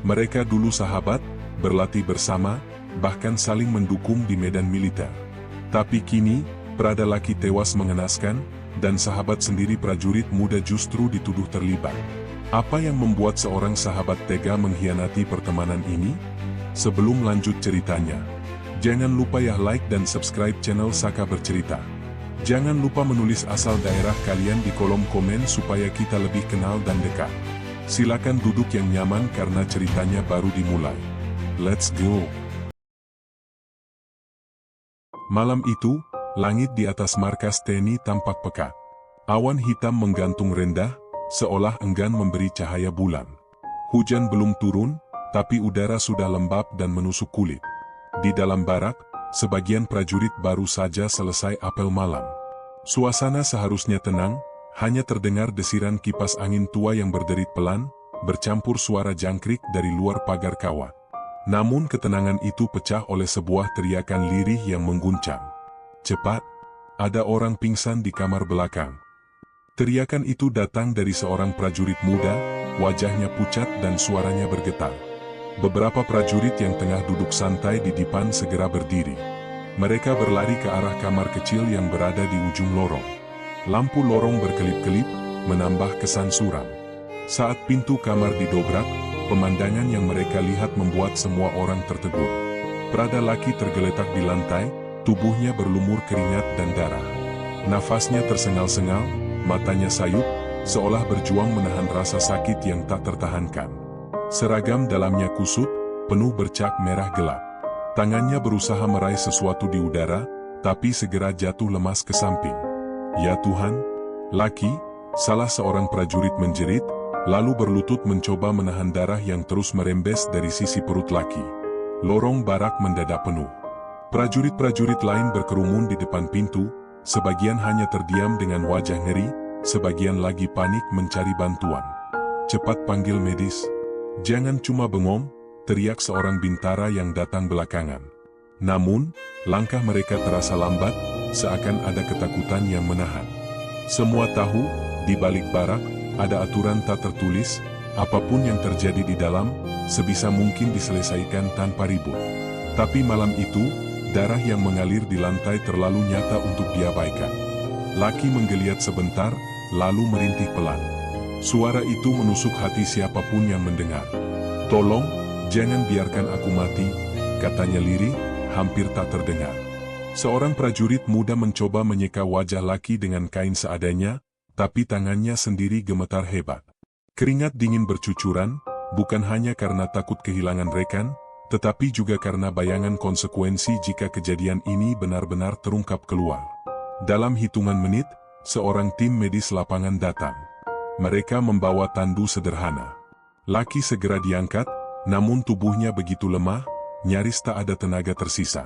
Mereka dulu sahabat, berlatih bersama, bahkan saling mendukung di medan militer. Tapi kini, Prada Lucky tewas mengenaskan, dan sahabat sendiri prajurit muda justru dituduh terlibat. Apa yang membuat seorang sahabat tega mengkhianati pertemanan ini? Sebelum lanjut ceritanya, jangan lupa ya like dan subscribe channel Saka Bercerita. Jangan lupa menulis asal daerah kalian di kolom komen supaya kita lebih kenal dan dekat. Silakan duduk yang nyaman karena ceritanya baru dimulai. Let's go! Malam itu, langit di atas markas TNI tampak pekat. Awan hitam menggantung rendah, seolah enggan memberi cahaya bulan. Hujan belum turun, tapi udara sudah lembab dan menusuk kulit. Di dalam barak, sebagian prajurit baru saja selesai apel malam. Suasana seharusnya tenang, hanya terdengar desiran kipas angin tua yang berderit pelan, bercampur suara jangkrik dari luar pagar kawat. Namun ketenangan itu pecah oleh sebuah teriakan lirih yang mengguncang. Cepat! Ada orang pingsan di kamar belakang. Teriakan itu datang dari seorang prajurit muda, wajahnya pucat dan suaranya bergetar. Beberapa prajurit yang tengah duduk santai di depan segera berdiri. Mereka berlari ke arah kamar kecil yang berada di ujung lorong. Lampu lorong berkelip-kelip, menambah kesan suram. Saat pintu kamar didobrak, pemandangan yang mereka lihat membuat semua orang tertegun. Prada Lucky tergeletak di lantai, tubuhnya berlumur keringat dan darah. Nafasnya tersengal-sengal, matanya sayup, seolah berjuang menahan rasa sakit yang tak tertahankan. Seragam dalamnya kusut, penuh bercak merah gelap. Tangannya berusaha meraih sesuatu di udara, tapi segera jatuh lemas ke samping. Ya Tuhan, Lucky, salah seorang prajurit menjerit, lalu berlutut mencoba menahan darah yang terus merembes dari sisi perut Lucky. Lorong barak mendadak penuh. Prajurit-prajurit lain berkerumun di depan pintu, sebagian hanya terdiam dengan wajah ngeri, sebagian lagi panik mencari bantuan. Cepat panggil medis. Jangan cuma bengong, teriak seorang bintara yang datang belakangan. Namun, langkah mereka terasa lambat, seakan ada ketakutan yang menahan. Semua tahu, di balik barak, ada aturan tak tertulis, apapun yang terjadi di dalam, sebisa mungkin diselesaikan tanpa ribut. Tapi malam itu, darah yang mengalir di lantai terlalu nyata untuk diabaikan. Lucky menggeliat sebentar, lalu merintih pelan. Suara itu menusuk hati siapapun yang mendengar. "Tolong, jangan biarkan aku mati," katanya lirih, hampir tak terdengar. Seorang prajurit muda mencoba menyeka wajah Lucky dengan kain seadanya, tapi tangannya sendiri gemetar hebat. Keringat dingin bercucuran, bukan hanya karena takut kehilangan rekan, tetapi juga karena bayangan konsekuensi jika kejadian ini benar-benar terungkap keluar. Dalam hitungan menit, seorang tim medis lapangan datang. Mereka membawa tandu sederhana. Lucky segera diangkat, namun tubuhnya begitu lemah, nyaris tak ada tenaga tersisa.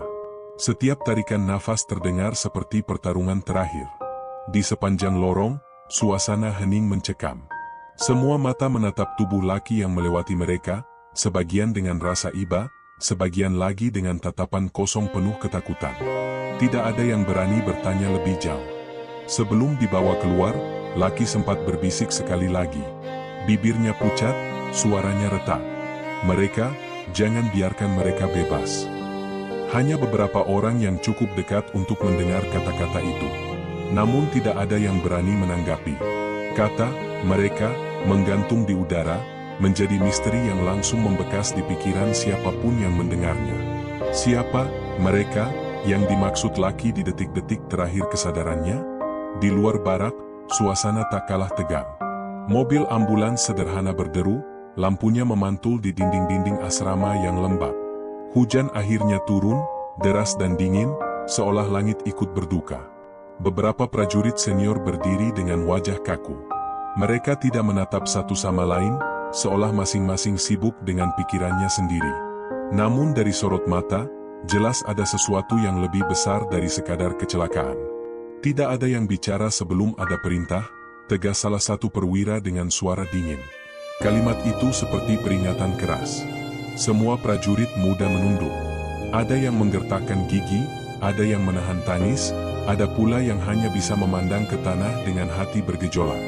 Setiap tarikan nafas terdengar seperti pertarungan terakhir. Di sepanjang lorong, suasana hening mencekam. Semua mata menatap tubuh Lucky yang melewati mereka, sebagian dengan rasa iba, sebagian lagi dengan tatapan kosong penuh ketakutan. Tidak ada yang berani bertanya lebih jauh. Sebelum dibawa keluar, Lucky sempat berbisik sekali lagi. Bibirnya pucat, suaranya retak. "Mereka, jangan biarkan mereka bebas." Hanya beberapa orang yang cukup dekat untuk mendengar kata-kata itu. Namun tidak ada yang berani menanggapi. Kata "mereka" menggantung di udara, menjadi misteri yang langsung membekas di pikiran siapapun yang mendengarnya. Siapa mereka yang dimaksud Lucky di detik-detik terakhir kesadarannya? Di luar barak, suasana tak kalah tegang. Mobil ambulans sederhana berderu, lampunya memantul di dinding-dinding asrama yang lembab. Hujan akhirnya turun, deras dan dingin, seolah langit ikut berduka. Beberapa prajurit senior berdiri dengan wajah kaku. Mereka tidak menatap satu sama lain, seolah masing-masing sibuk dengan pikirannya sendiri. Namun dari sorot mata, jelas ada sesuatu yang lebih besar dari sekadar kecelakaan. Tidak ada yang bicara sebelum ada perintah, tegas salah satu perwira dengan suara dingin. Kalimat itu seperti peringatan keras. Semua prajurit muda menunduk. Ada yang menggertakkan gigi, ada yang menahan tangis, ada pula yang hanya bisa memandang ke tanah dengan hati bergejolak.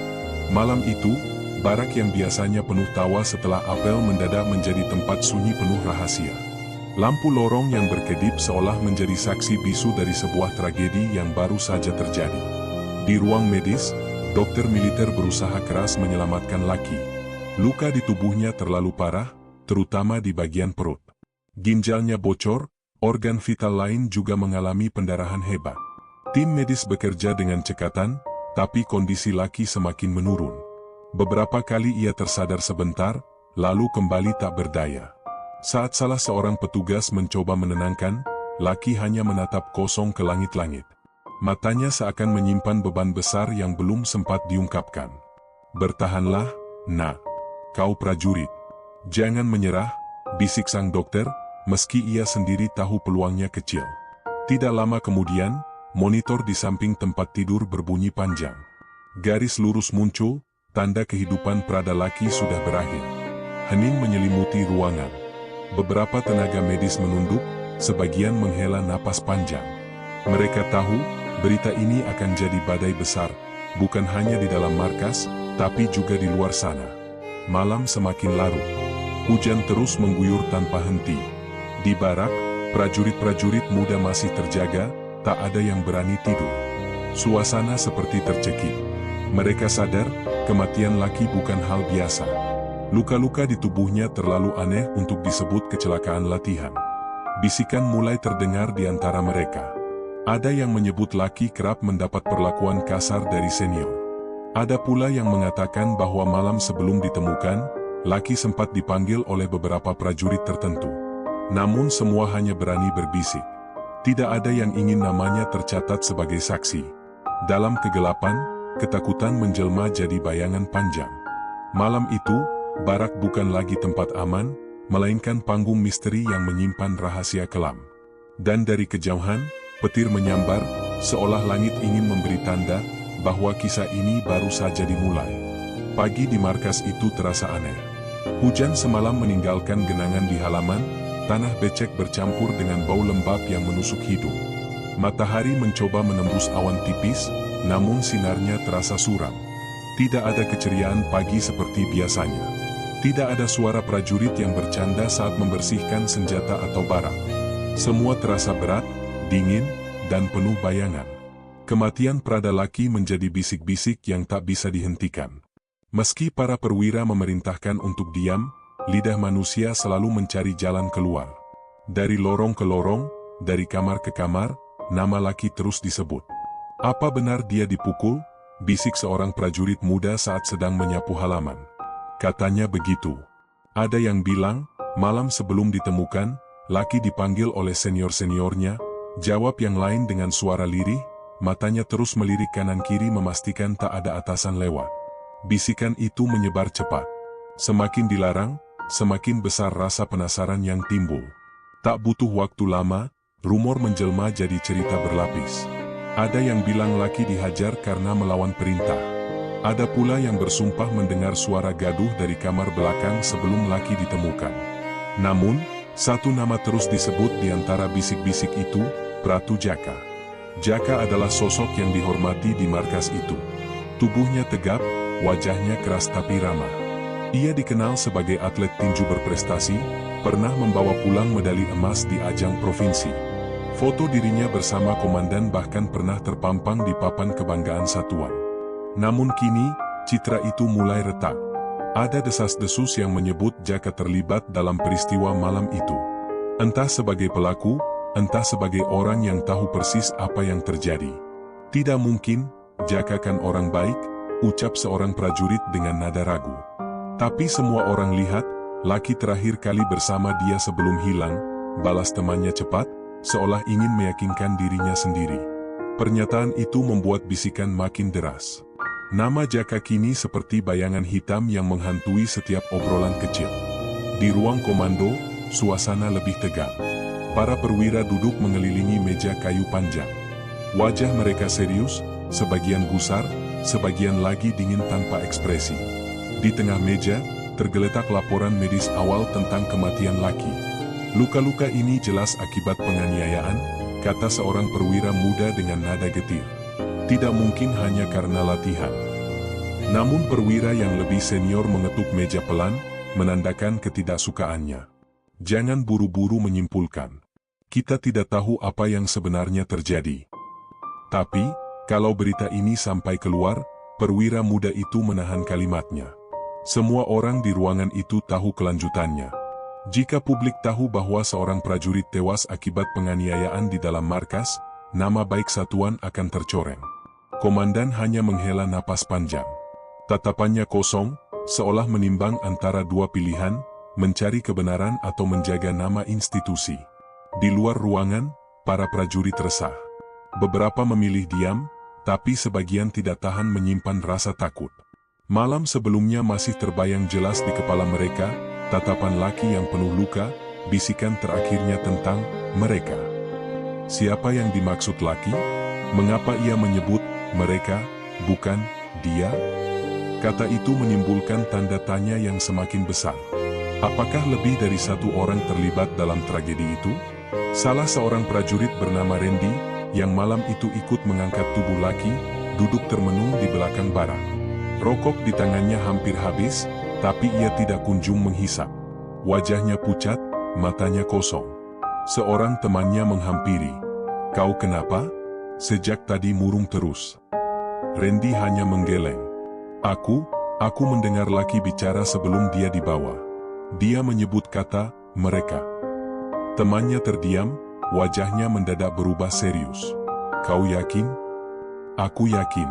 Malam itu, Barak yang biasanya penuh tawa setelah apel mendadak menjadi tempat sunyi penuh rahasia. Lampu lorong yang berkedip seolah menjadi saksi bisu dari sebuah tragedi yang baru saja terjadi. Di ruang medis, dokter militer berusaha keras menyelamatkan Lucky. Luka di tubuhnya terlalu parah, terutama di bagian perut. Ginjalnya bocor, organ vital lain juga mengalami pendarahan hebat. Tim medis bekerja dengan cekatan, tapi kondisi Lucky semakin menurun. Beberapa kali ia tersadar sebentar, lalu kembali tak berdaya. Saat salah seorang petugas mencoba menenangkan, Lucky hanya menatap kosong ke langit-langit. Matanya seakan menyimpan beban besar yang belum sempat diungkapkan. "Bertahanlah, nak. Kau prajurit. Jangan menyerah," bisik sang dokter, meski ia sendiri tahu peluangnya kecil. Tidak lama kemudian, monitor di samping tempat tidur berbunyi panjang. Garis lurus muncul, tanda kehidupan Prada Lucky sudah berakhir. Hening menyelimuti ruangan. Beberapa tenaga medis menunduk, sebagian menghela napas panjang. Mereka tahu, berita ini akan jadi badai besar, bukan hanya di dalam markas, tapi juga di luar sana. Malam semakin larut. Hujan terus mengguyur tanpa henti. Di barak, prajurit-prajurit muda masih terjaga, tak ada yang berani tidur. Suasana seperti tercekik. Mereka sadar, kematian Lucky bukan hal biasa. Luka-luka di tubuhnya terlalu aneh untuk disebut kecelakaan latihan. Bisikan mulai terdengar di antara mereka. Ada yang menyebut Lucky kerap mendapat perlakuan kasar dari senior. Ada pula yang mengatakan bahwa malam sebelum ditemukan, Lucky sempat dipanggil oleh beberapa prajurit tertentu. Namun semua hanya berani berbisik. Tidak ada yang ingin namanya tercatat sebagai saksi. Dalam kegelapan, ketakutan menjelma jadi bayangan panjang. Malam itu, barak bukan lagi tempat aman, melainkan panggung misteri yang menyimpan rahasia kelam. Dan dari kejauhan, petir menyambar, seolah langit ingin memberi tanda bahwa kisah ini baru saja dimulai. Pagi di markas itu terasa aneh. Hujan semalam meninggalkan genangan di halaman, tanah becek bercampur dengan bau lembab yang menusuk hidung. Matahari mencoba menembus awan tipis, namun sinarnya terasa suram. Tidak ada keceriaan pagi seperti biasanya. Tidak ada suara prajurit yang bercanda saat membersihkan senjata atau barang. Semua terasa berat, dingin, dan penuh bayangan. Kematian Prada Lucky menjadi bisik-bisik yang tak bisa dihentikan. Meski para perwira memerintahkan untuk diam, lidah manusia selalu mencari jalan keluar. Dari lorong ke lorong, dari kamar ke kamar, nama Lucky terus disebut. "Apa benar dia dipukul?" bisik seorang prajurit muda saat sedang menyapu halaman. Katanya begitu. Ada yang bilang, malam sebelum ditemukan, Lucky dipanggil oleh senior-seniornya, jawab yang lain dengan suara lirih, matanya terus melirik kanan-kiri memastikan tak ada atasan lewat. Bisikan itu menyebar cepat. Semakin dilarang, semakin besar rasa penasaran yang timbul. Tak butuh waktu lama, rumor menjelma jadi cerita berlapis. Ada yang bilang Lucky dihajar karena melawan perintah. Ada pula yang bersumpah mendengar suara gaduh dari kamar belakang sebelum Lucky ditemukan. Namun, satu nama terus disebut di antara bisik-bisik itu, Pratu Jaka. Jaka adalah sosok yang dihormati di markas itu. Tubuhnya tegap, wajahnya keras tapi ramah. Ia dikenal sebagai atlet tinju berprestasi, pernah membawa pulang medali emas di ajang provinsi. Foto dirinya bersama komandan bahkan pernah terpampang di papan kebanggaan satuan. Namun kini, citra itu mulai retak. Ada desas-desus yang menyebut Jaka terlibat dalam peristiwa malam itu. Entah sebagai pelaku, entah sebagai orang yang tahu persis apa yang terjadi. "Tidak mungkin, Jaka kan orang baik," ucap seorang prajurit dengan nada ragu. "Tapi semua orang lihat, Lucky terakhir kali bersama dia sebelum hilang," balas temannya cepat, seolah ingin meyakinkan dirinya sendiri. Pernyataan itu membuat bisikan makin deras. Nama Jaka kini seperti bayangan hitam yang menghantui setiap obrolan kecil. Di ruang komando, suasana lebih tegang. Para perwira duduk mengelilingi meja kayu panjang. Wajah mereka serius, sebagian gusar, sebagian lagi dingin tanpa ekspresi. Di tengah meja, tergeletak laporan medis awal tentang kematian Lucky. "Luka-luka ini jelas akibat penganiayaan," kata seorang perwira muda dengan nada getir. "Tidak mungkin hanya karena latihan." Namun perwira yang lebih senior mengetuk meja pelan, menandakan ketidaksukaannya. Jangan buru-buru menyimpulkan. Kita tidak tahu apa yang sebenarnya terjadi. Tapi, kalau berita ini sampai keluar, perwira muda itu menahan kalimatnya. Semua orang di ruangan itu tahu kelanjutannya. Jika publik tahu bahwa seorang prajurit tewas akibat penganiayaan di dalam markas, nama baik satuan akan tercoreng. Komandan hanya menghela napas panjang. Tatapannya kosong, seolah menimbang antara dua pilihan, mencari kebenaran atau menjaga nama institusi. Di luar ruangan, para prajurit resah. Beberapa memilih diam, tapi sebagian tidak tahan menyimpan rasa takut. Malam sebelumnya masih terbayang jelas di kepala mereka, tatapan laki yang penuh luka, bisikan terakhirnya tentang mereka. Siapa yang dimaksud laki? Mengapa ia menyebut mereka, bukan dia? Kata itu menimbulkan tanda tanya yang semakin besar. Apakah lebih dari satu orang terlibat dalam tragedi itu? Salah seorang prajurit bernama Randy, yang malam itu ikut mengangkat tubuh laki, duduk termenung di belakang barak. Rokok di tangannya hampir habis, tapi ia tidak kunjung menghisap. Wajahnya pucat, matanya kosong. Seorang temannya menghampiri. "Kau kenapa? Sejak tadi murung terus." Randy hanya menggeleng. Aku mendengar laki bicara sebelum dia dibawa. Dia menyebut kata, mereka. Temannya terdiam, wajahnya mendadak berubah serius. "Kau yakin?" "Aku yakin."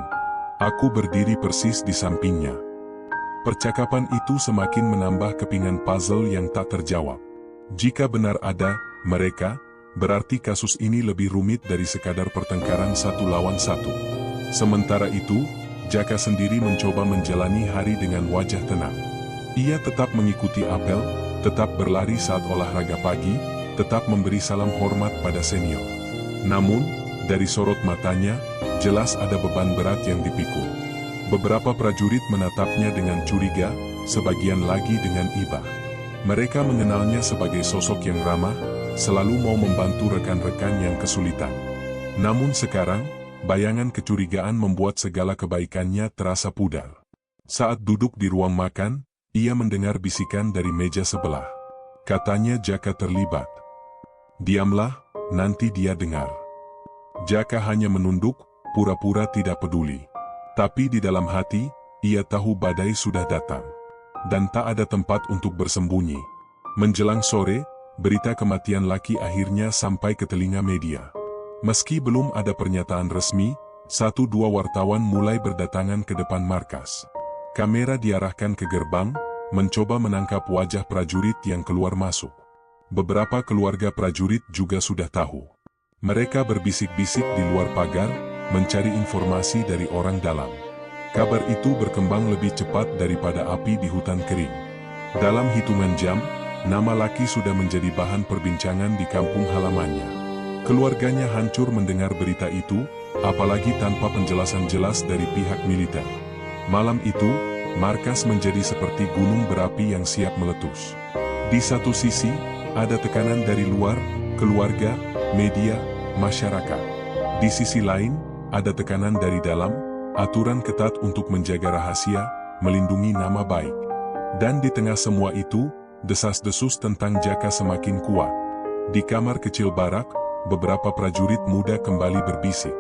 Aku berdiri persis di sampingnya. Percakapan itu semakin menambah kepingan puzzle yang tak terjawab. Jika benar ada mereka, berarti kasus ini lebih rumit dari sekadar pertengkaran satu lawan satu. Sementara itu, Jaka sendiri mencoba menjalani hari dengan wajah tenang. Ia tetap mengikuti apel, tetap berlari saat olahraga pagi, tetap memberi salam hormat pada senior. Namun, dari sorot matanya, jelas ada beban berat yang dipikul. Beberapa prajurit menatapnya dengan curiga, sebagian lagi dengan iba. Mereka mengenalnya sebagai sosok yang ramah, selalu mau membantu rekan-rekan yang kesulitan. Namun sekarang, bayangan kecurigaan membuat segala kebaikannya terasa pudar. Saat duduk di ruang makan, ia mendengar bisikan dari meja sebelah. Katanya Jaka terlibat. "Diamlah, nanti dia dengar." Jaka hanya menunduk, pura-pura tidak peduli. Tapi di dalam hati, ia tahu badai sudah datang. Dan tak ada tempat untuk bersembunyi. Menjelang sore, berita kematian laki akhirnya sampai ke telinga media. Meski belum ada pernyataan resmi, 1-2 wartawan mulai berdatangan ke depan markas. Kamera diarahkan ke gerbang, mencoba menangkap wajah prajurit yang keluar masuk. Beberapa keluarga prajurit juga sudah tahu. Mereka berbisik-bisik di luar pagar, mencari informasi dari orang dalam. Kabar itu berkembang lebih cepat daripada api di hutan kering. Dalam hitungan jam, nama laki sudah menjadi bahan perbincangan di kampung halamannya. Keluarganya hancur mendengar berita itu, apalagi tanpa penjelasan jelas dari pihak militer. Malam itu, markas menjadi seperti gunung berapi yang siap meletus. Di satu sisi, ada tekanan dari luar, keluarga, media, masyarakat. Di sisi lain, ada tekanan dari dalam, aturan ketat untuk menjaga rahasia, melindungi nama baik. Dan di tengah semua itu, desas-desus tentang Jaka semakin kuat. Di kamar kecil barak, beberapa prajurit muda kembali berbisik.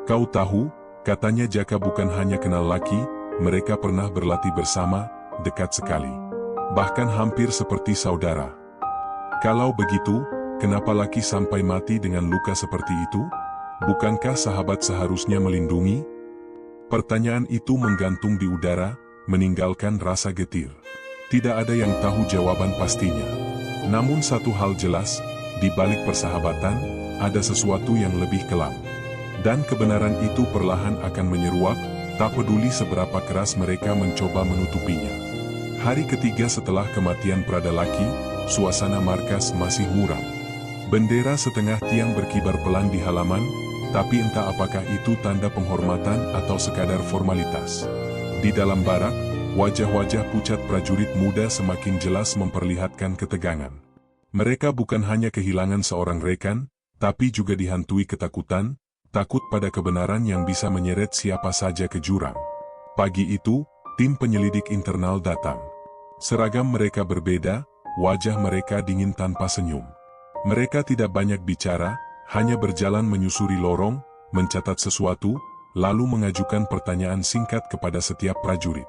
"Kau tahu, katanya Jaka bukan hanya kenal laki, mereka pernah berlatih bersama, dekat sekali. Bahkan hampir seperti saudara. Kalau begitu, kenapa laki sampai mati dengan luka seperti itu? Bukankah sahabat seharusnya melindungi?" Pertanyaan itu menggantung di udara, meninggalkan rasa getir. Tidak ada yang tahu jawaban pastinya. Namun satu hal jelas, di balik persahabatan, ada sesuatu yang lebih kelam. Dan kebenaran itu perlahan akan menyeruak, tak peduli seberapa keras mereka mencoba menutupinya. Hari ketiga setelah kematian Prada Laki, suasana markas masih muram. Bendera setengah tiang berkibar pelan di halaman, tapi entah apakah itu tanda penghormatan atau sekadar formalitas. Di dalam barak, wajah-wajah pucat prajurit muda semakin jelas memperlihatkan ketegangan. Mereka bukan hanya kehilangan seorang rekan, tapi juga dihantui ketakutan, takut pada kebenaran yang bisa menyeret siapa saja ke jurang. Pagi itu, Tim penyelidik internal datang. Seragam mereka berbeda, wajah mereka dingin tanpa senyum. Mereka tidak banyak bicara, hanya berjalan menyusuri lorong, mencatat sesuatu, lalu mengajukan pertanyaan singkat kepada setiap prajurit.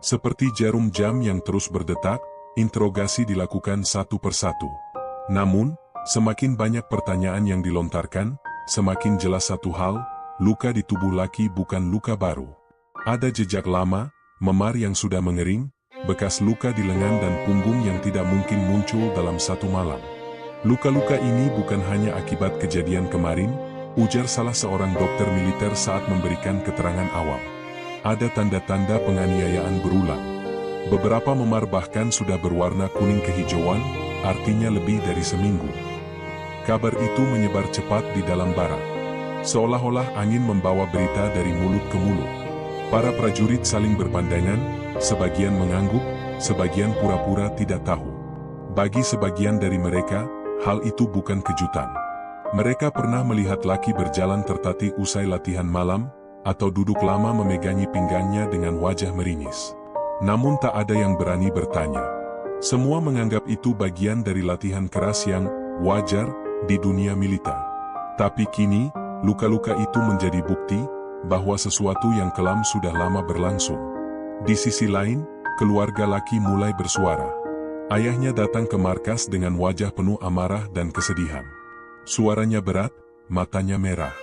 Seperti jarum jam yang terus berdetak, interogasi dilakukan satu persatu. Namun, semakin banyak pertanyaan yang dilontarkan, semakin jelas satu hal, luka di tubuh Lucky bukan luka baru. Ada jejak lama, memar yang sudah mengering, bekas luka di lengan dan punggung yang tidak mungkin muncul dalam satu malam. Luka-luka ini bukan hanya akibat kejadian kemarin, ujar salah seorang dokter militer saat memberikan keterangan awal. Ada tanda-tanda penganiayaan berulang. Beberapa memar bahkan sudah berwarna kuning kehijauan, artinya lebih dari seminggu. Kabar itu menyebar cepat di dalam barak. Seolah-olah angin membawa berita dari mulut ke mulut. Para prajurit saling berpandangan, sebagian mengangguk, sebagian pura-pura tidak tahu. Bagi sebagian dari mereka, hal itu bukan kejutan. Mereka pernah melihat Lucky berjalan tertatih usai latihan malam, atau duduk lama memegangi pinggangnya dengan wajah meringis. Namun tak ada yang berani bertanya. Semua menganggap itu bagian dari latihan keras yang wajar di dunia militer. Tapi kini, luka-luka itu menjadi bukti bahwa sesuatu yang kelam sudah lama berlangsung. Di sisi lain, keluarga Lucky mulai bersuara. Ayahnya datang ke markas dengan wajah penuh amarah dan kesedihan. Suaranya berat, matanya merah.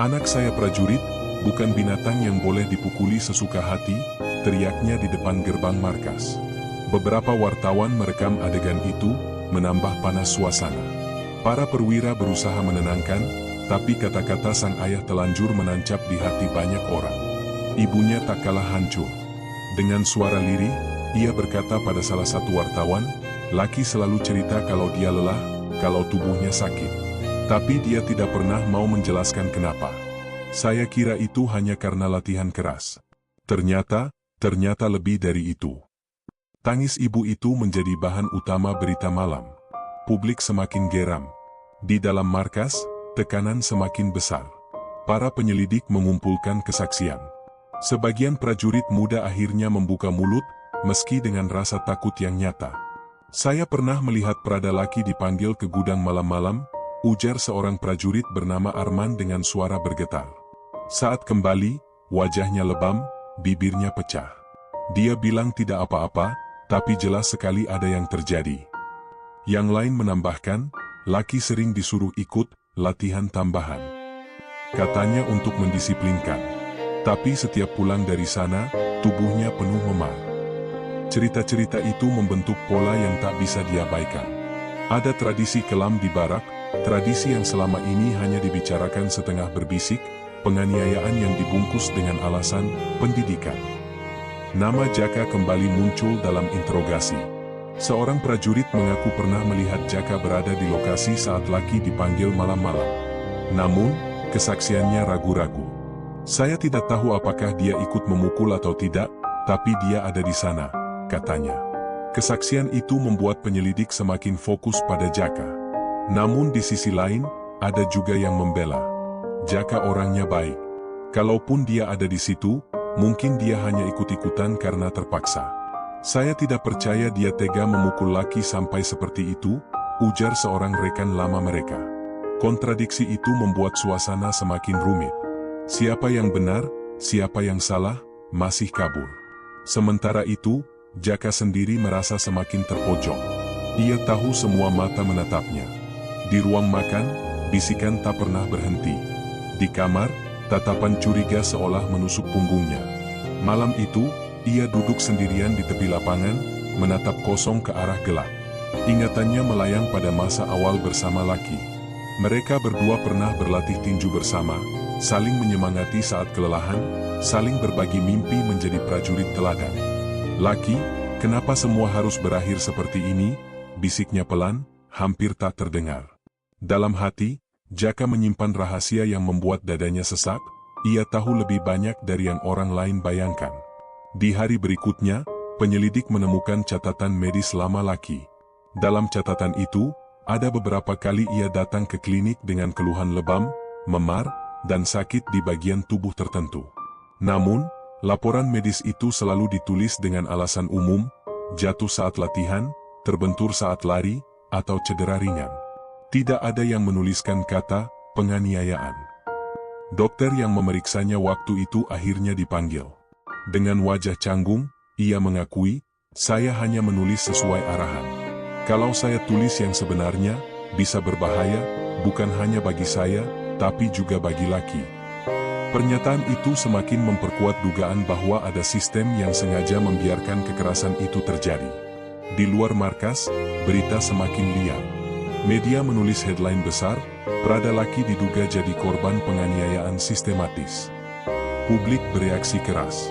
"Anak saya prajurit, bukan binatang yang boleh dipukuli sesuka hati," teriaknya di depan gerbang markas. Beberapa wartawan merekam adegan itu, menambah panas suasana. Para perwira berusaha menenangkan, tapi kata-kata sang ayah telanjur menancap di hati banyak orang. Ibunya tak kalah hancur. Dengan suara lirih, ia berkata pada salah satu wartawan, "Lucky selalu cerita kalau dia lelah, kalau tubuhnya sakit. Tapi dia tidak pernah mau menjelaskan kenapa. Saya kira itu hanya karena latihan keras. Ternyata lebih dari itu." Tangis ibu itu menjadi bahan utama berita malam. Publik semakin geram. Di dalam markas, tekanan semakin besar. Para penyelidik mengumpulkan kesaksian. Sebagian prajurit muda akhirnya membuka mulut, meski dengan rasa takut yang nyata. "Saya pernah melihat Prada Lucky dipanggil ke gudang malam-malam," ujar seorang prajurit bernama Arman dengan suara bergetar. Saat kembali, wajahnya lebam, bibirnya pecah. Dia bilang tidak apa-apa, tapi jelas sekali ada yang terjadi. Yang lain menambahkan, Lucky sering disuruh ikut latihan tambahan. Katanya untuk mendisiplinkan. Tapi setiap pulang dari sana, tubuhnya penuh memar. Cerita-cerita itu membentuk pola yang tak bisa diabaikan. Ada tradisi kelam di barak, tradisi yang selama ini hanya dibicarakan setengah berbisik, penganiayaan yang dibungkus dengan alasan pendidikan. Nama Jaka kembali muncul dalam interogasi. Seorang prajurit mengaku pernah melihat Jaka berada di lokasi saat Lucky dipanggil malam-malam. Namun, kesaksiannya ragu-ragu. "Saya tidak tahu apakah dia ikut memukul atau tidak, tapi dia ada di sana," katanya. Kesaksian itu membuat penyelidik semakin fokus pada Jaka. Namun di sisi lain, ada juga yang membela. Jaka orangnya baik. Kalaupun dia ada di situ, mungkin dia hanya ikut-ikutan karena terpaksa. "Saya tidak percaya dia tega memukul Lucky sampai seperti itu," ujar seorang rekan lama mereka. Kontradiksi itu membuat suasana semakin rumit. Siapa yang benar, siapa yang salah, masih kabur. Sementara itu, Jaka sendiri merasa semakin terpojok. Ia tahu semua mata menatapnya. Di ruang makan, bisikan tak pernah berhenti. Di kamar, tatapan curiga seolah menusuk punggungnya. Malam itu, ia duduk sendirian di tepi lapangan, menatap kosong ke arah gelap. Ingatannya melayang pada masa awal bersama Lucky. Mereka berdua pernah berlatih tinju bersama, saling menyemangati saat kelelahan, saling berbagi mimpi menjadi prajurit teladan. "Lucky, kenapa semua harus berakhir seperti ini?" bisiknya pelan, hampir tak terdengar. Dalam hati, Jaka menyimpan rahasia yang membuat dadanya sesak. Ia tahu lebih banyak dari yang orang lain bayangkan. Di hari berikutnya, penyelidik menemukan catatan medis lama Lucky. Dalam catatan itu, ada beberapa kali ia datang ke klinik dengan keluhan lebam, memar, dan sakit di bagian tubuh tertentu. Namun, Laporan medis itu selalu ditulis dengan alasan umum, jatuh saat latihan, terbentur saat lari, atau cedera ringan. Tidak ada yang menuliskan kata penganiayaan. Dokter yang memeriksanya waktu itu akhirnya dipanggil. Dengan wajah canggung, ia mengakui, "Saya hanya menulis sesuai arahan. Kalau saya tulis yang sebenarnya, bisa berbahaya, bukan hanya bagi saya, tapi juga bagi Lucky." Pernyataan itu semakin memperkuat dugaan bahwa ada sistem yang sengaja membiarkan kekerasan itu terjadi. Di luar markas, berita semakin liar. Media menulis headline besar, Prada Lucky diduga jadi korban penganiayaan sistematis. Publik bereaksi keras.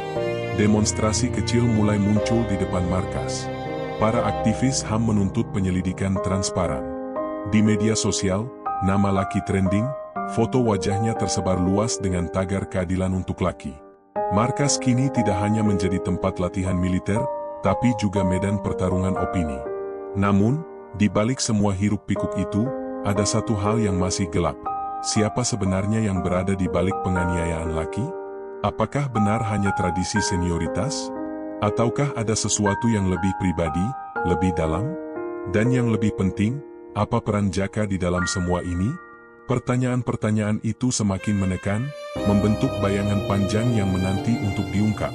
Demonstrasi kecil mulai muncul di depan markas. Para aktivis HAM menuntut penyelidikan transparan. Di media sosial, nama Lucky trending, foto wajahnya tersebar luas dengan tagar keadilan untuk Lucky. Markas kini tidak hanya menjadi tempat latihan militer, tapi juga medan pertarungan opini. Namun, di balik semua hiruk-pikuk itu, ada satu hal yang masih gelap. Siapa sebenarnya yang berada di balik penganiayaan Lucky? Apakah benar hanya tradisi senioritas? Ataukah ada sesuatu yang lebih pribadi, lebih dalam? Dan yang lebih penting, apa peran Jaka di dalam semua ini? Pertanyaan-pertanyaan itu semakin menekan, membentuk bayangan panjang yang menanti untuk diungkap.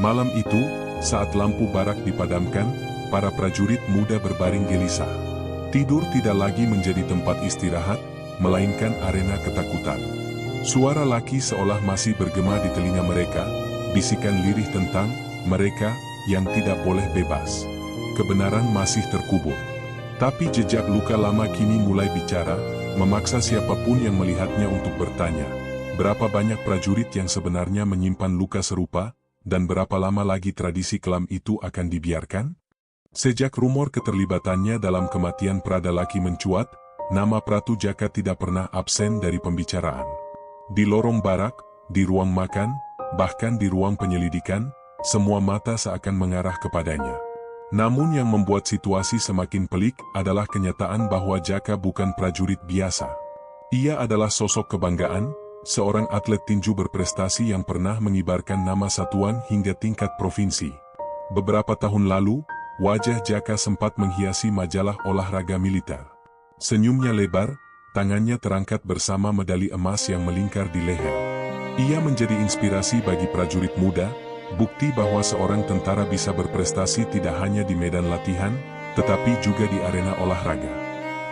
Malam itu, saat lampu barak dipadamkan, para prajurit muda berbaring gelisah. Tidur tidak lagi menjadi tempat istirahat, melainkan arena ketakutan. Suara Lucky seolah masih bergema di telinga mereka, bisikan lirih tentang mereka yang tidak boleh bebas. Kebenaran masih terkubur. Tapi jejak luka lama kini mulai bicara, memaksa siapapun yang melihatnya untuk bertanya, berapa banyak prajurit yang sebenarnya menyimpan luka serupa, dan berapa lama lagi tradisi kelam itu akan dibiarkan? Sejak rumor keterlibatannya dalam kematian Prada Lucky mencuat, nama Pratu Jaka tidak pernah absen dari pembicaraan. Di lorong barak, di ruang makan, bahkan di ruang penyelidikan, semua mata seakan mengarah kepadanya. Namun yang membuat situasi semakin pelik adalah kenyataan bahwa Jaka bukan prajurit biasa. Ia adalah sosok kebanggaan, seorang atlet tinju berprestasi yang pernah mengibarkan nama satuan hingga tingkat provinsi. Beberapa tahun lalu, wajah Jaka sempat menghiasi majalah olahraga militer. Senyumnya lebar, tangannya terangkat bersama medali emas yang melingkar di leher. Ia menjadi inspirasi bagi prajurit muda, bukti bahwa seorang tentara bisa berprestasi tidak hanya di medan latihan, tetapi juga di arena olahraga.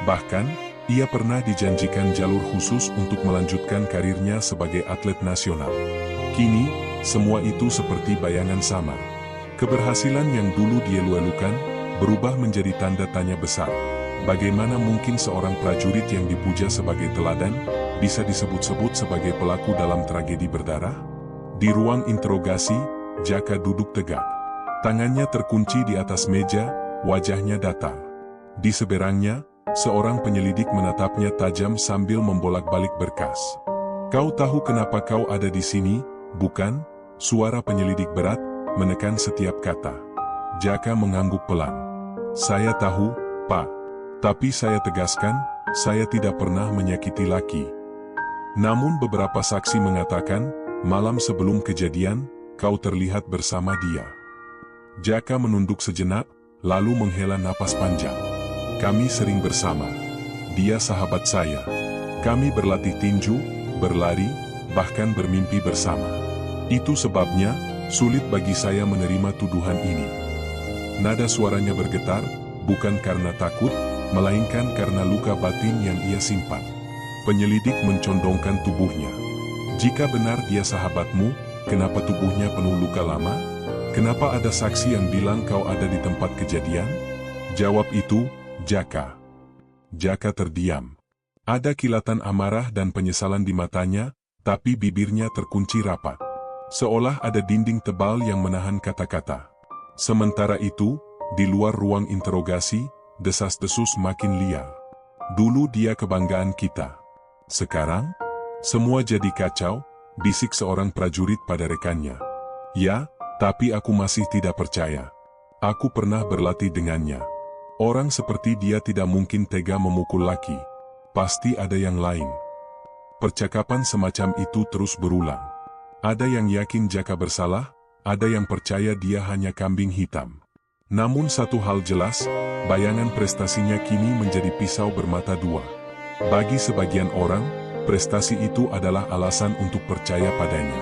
Bahkan, ia pernah dijanjikan jalur khusus untuk melanjutkan karirnya sebagai atlet nasional. Kini, semua itu seperti bayangan samar. Keberhasilan yang dulu dielu-elukan, berubah menjadi tanda tanya besar. Bagaimana mungkin seorang prajurit yang dipuja sebagai teladan, bisa disebut-sebut sebagai pelaku dalam tragedi berdarah? Di ruang interogasi, Jaka duduk tegak. Tangannya terkunci di atas meja, wajahnya datar. Di seberangnya, seorang penyelidik menatapnya tajam sambil membolak-balik berkas. "Kau tahu kenapa kau ada di sini, bukan?" Suara penyelidik berat, menekan setiap kata. Jaka mengangguk pelan. "Saya tahu, Pak. Tapi saya tegaskan, saya tidak pernah menyakiti Lucky. Namun beberapa saksi mengatakan, malam sebelum kejadian, kau terlihat bersama dia." Jaka menunduk sejenak, lalu menghela napas panjang. "Kami sering bersama. Dia sahabat saya. Kami berlatih tinju, berlari, bahkan bermimpi bersama. Itu sebabnya, sulit bagi saya menerima tuduhan ini." Nada suaranya bergetar, bukan karena takut, melainkan karena luka batin yang ia simpan. Penyelidik mencondongkan tubuhnya. "Jika benar dia sahabatmu, kenapa tubuhnya penuh luka lama? Kenapa ada saksi yang bilang kau ada di tempat kejadian?" Jawab itu, Jaka. Jaka terdiam. Ada kilatan amarah dan penyesalan di matanya, tapi bibirnya terkunci rapat. Seolah ada dinding tebal yang menahan kata-kata. Sementara itu, di luar ruang interogasi, desas-desus makin liar. "Dulu dia kebanggaan kita. Sekarang, semua jadi kacau," bisik seorang prajurit pada rekannya. "Ya, tapi aku masih tidak percaya. Aku pernah berlatih dengannya. Orang seperti dia tidak mungkin tega memukul Lucky. Pasti ada yang lain." Percakapan semacam itu terus berulang. Ada yang yakin Jaka bersalah, ada yang percaya dia hanya kambing hitam. Namun satu hal jelas, bayangan prestasinya kini menjadi pisau bermata dua. Bagi sebagian orang, prestasi itu adalah alasan untuk percaya padanya.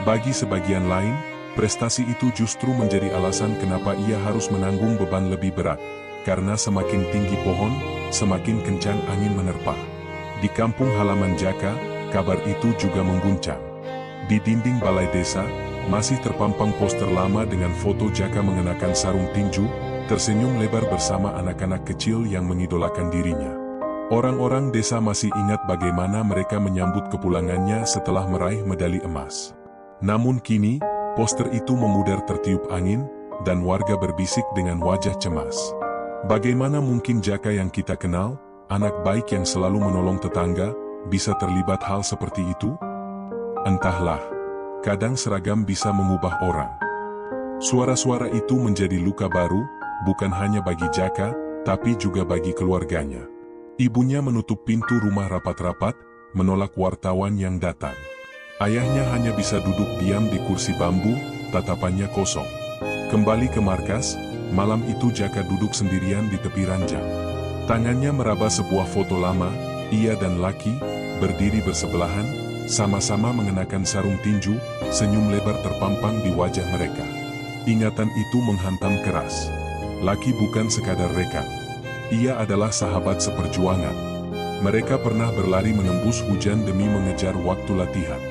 Bagi sebagian lain, prestasi itu justru menjadi alasan kenapa ia harus menanggung beban lebih berat. Karena semakin tinggi pohon, semakin kencang angin menerpa. Di kampung halaman Jaka, kabar itu juga mengguncang. Di dinding balai desa, masih terpampang poster lama dengan foto Jaka mengenakan sarung tinju, tersenyum lebar bersama anak-anak kecil yang mengidolakan dirinya. Orang-orang desa masih ingat bagaimana mereka menyambut kepulangannya setelah meraih medali emas. Namun kini, poster itu memudar tertiup angin, dan warga berbisik dengan wajah cemas. Bagaimana mungkin Jaka yang kita kenal, anak baik yang selalu menolong tetangga, bisa terlibat hal seperti itu? Entahlah. Kadang seragam bisa mengubah orang. Suara-suara itu menjadi luka baru, bukan hanya bagi Jaka, tapi juga bagi keluarganya. Ibunya menutup pintu rumah rapat-rapat, menolak wartawan yang datang. Ayahnya hanya bisa duduk diam di kursi bambu, tatapannya kosong. Kembali ke markas, malam itu Jaka duduk sendirian di tepi ranjang. Tangannya meraba sebuah foto lama, ia dan Laki, berdiri bersebelahan, sama-sama mengenakan sarung tinju, senyum lebar terpampang di wajah mereka. Ingatan itu menghantam keras. Laki bukan sekadar rekan. Ia adalah sahabat seperjuangan. Mereka pernah berlari menembus hujan demi mengejar waktu latihan.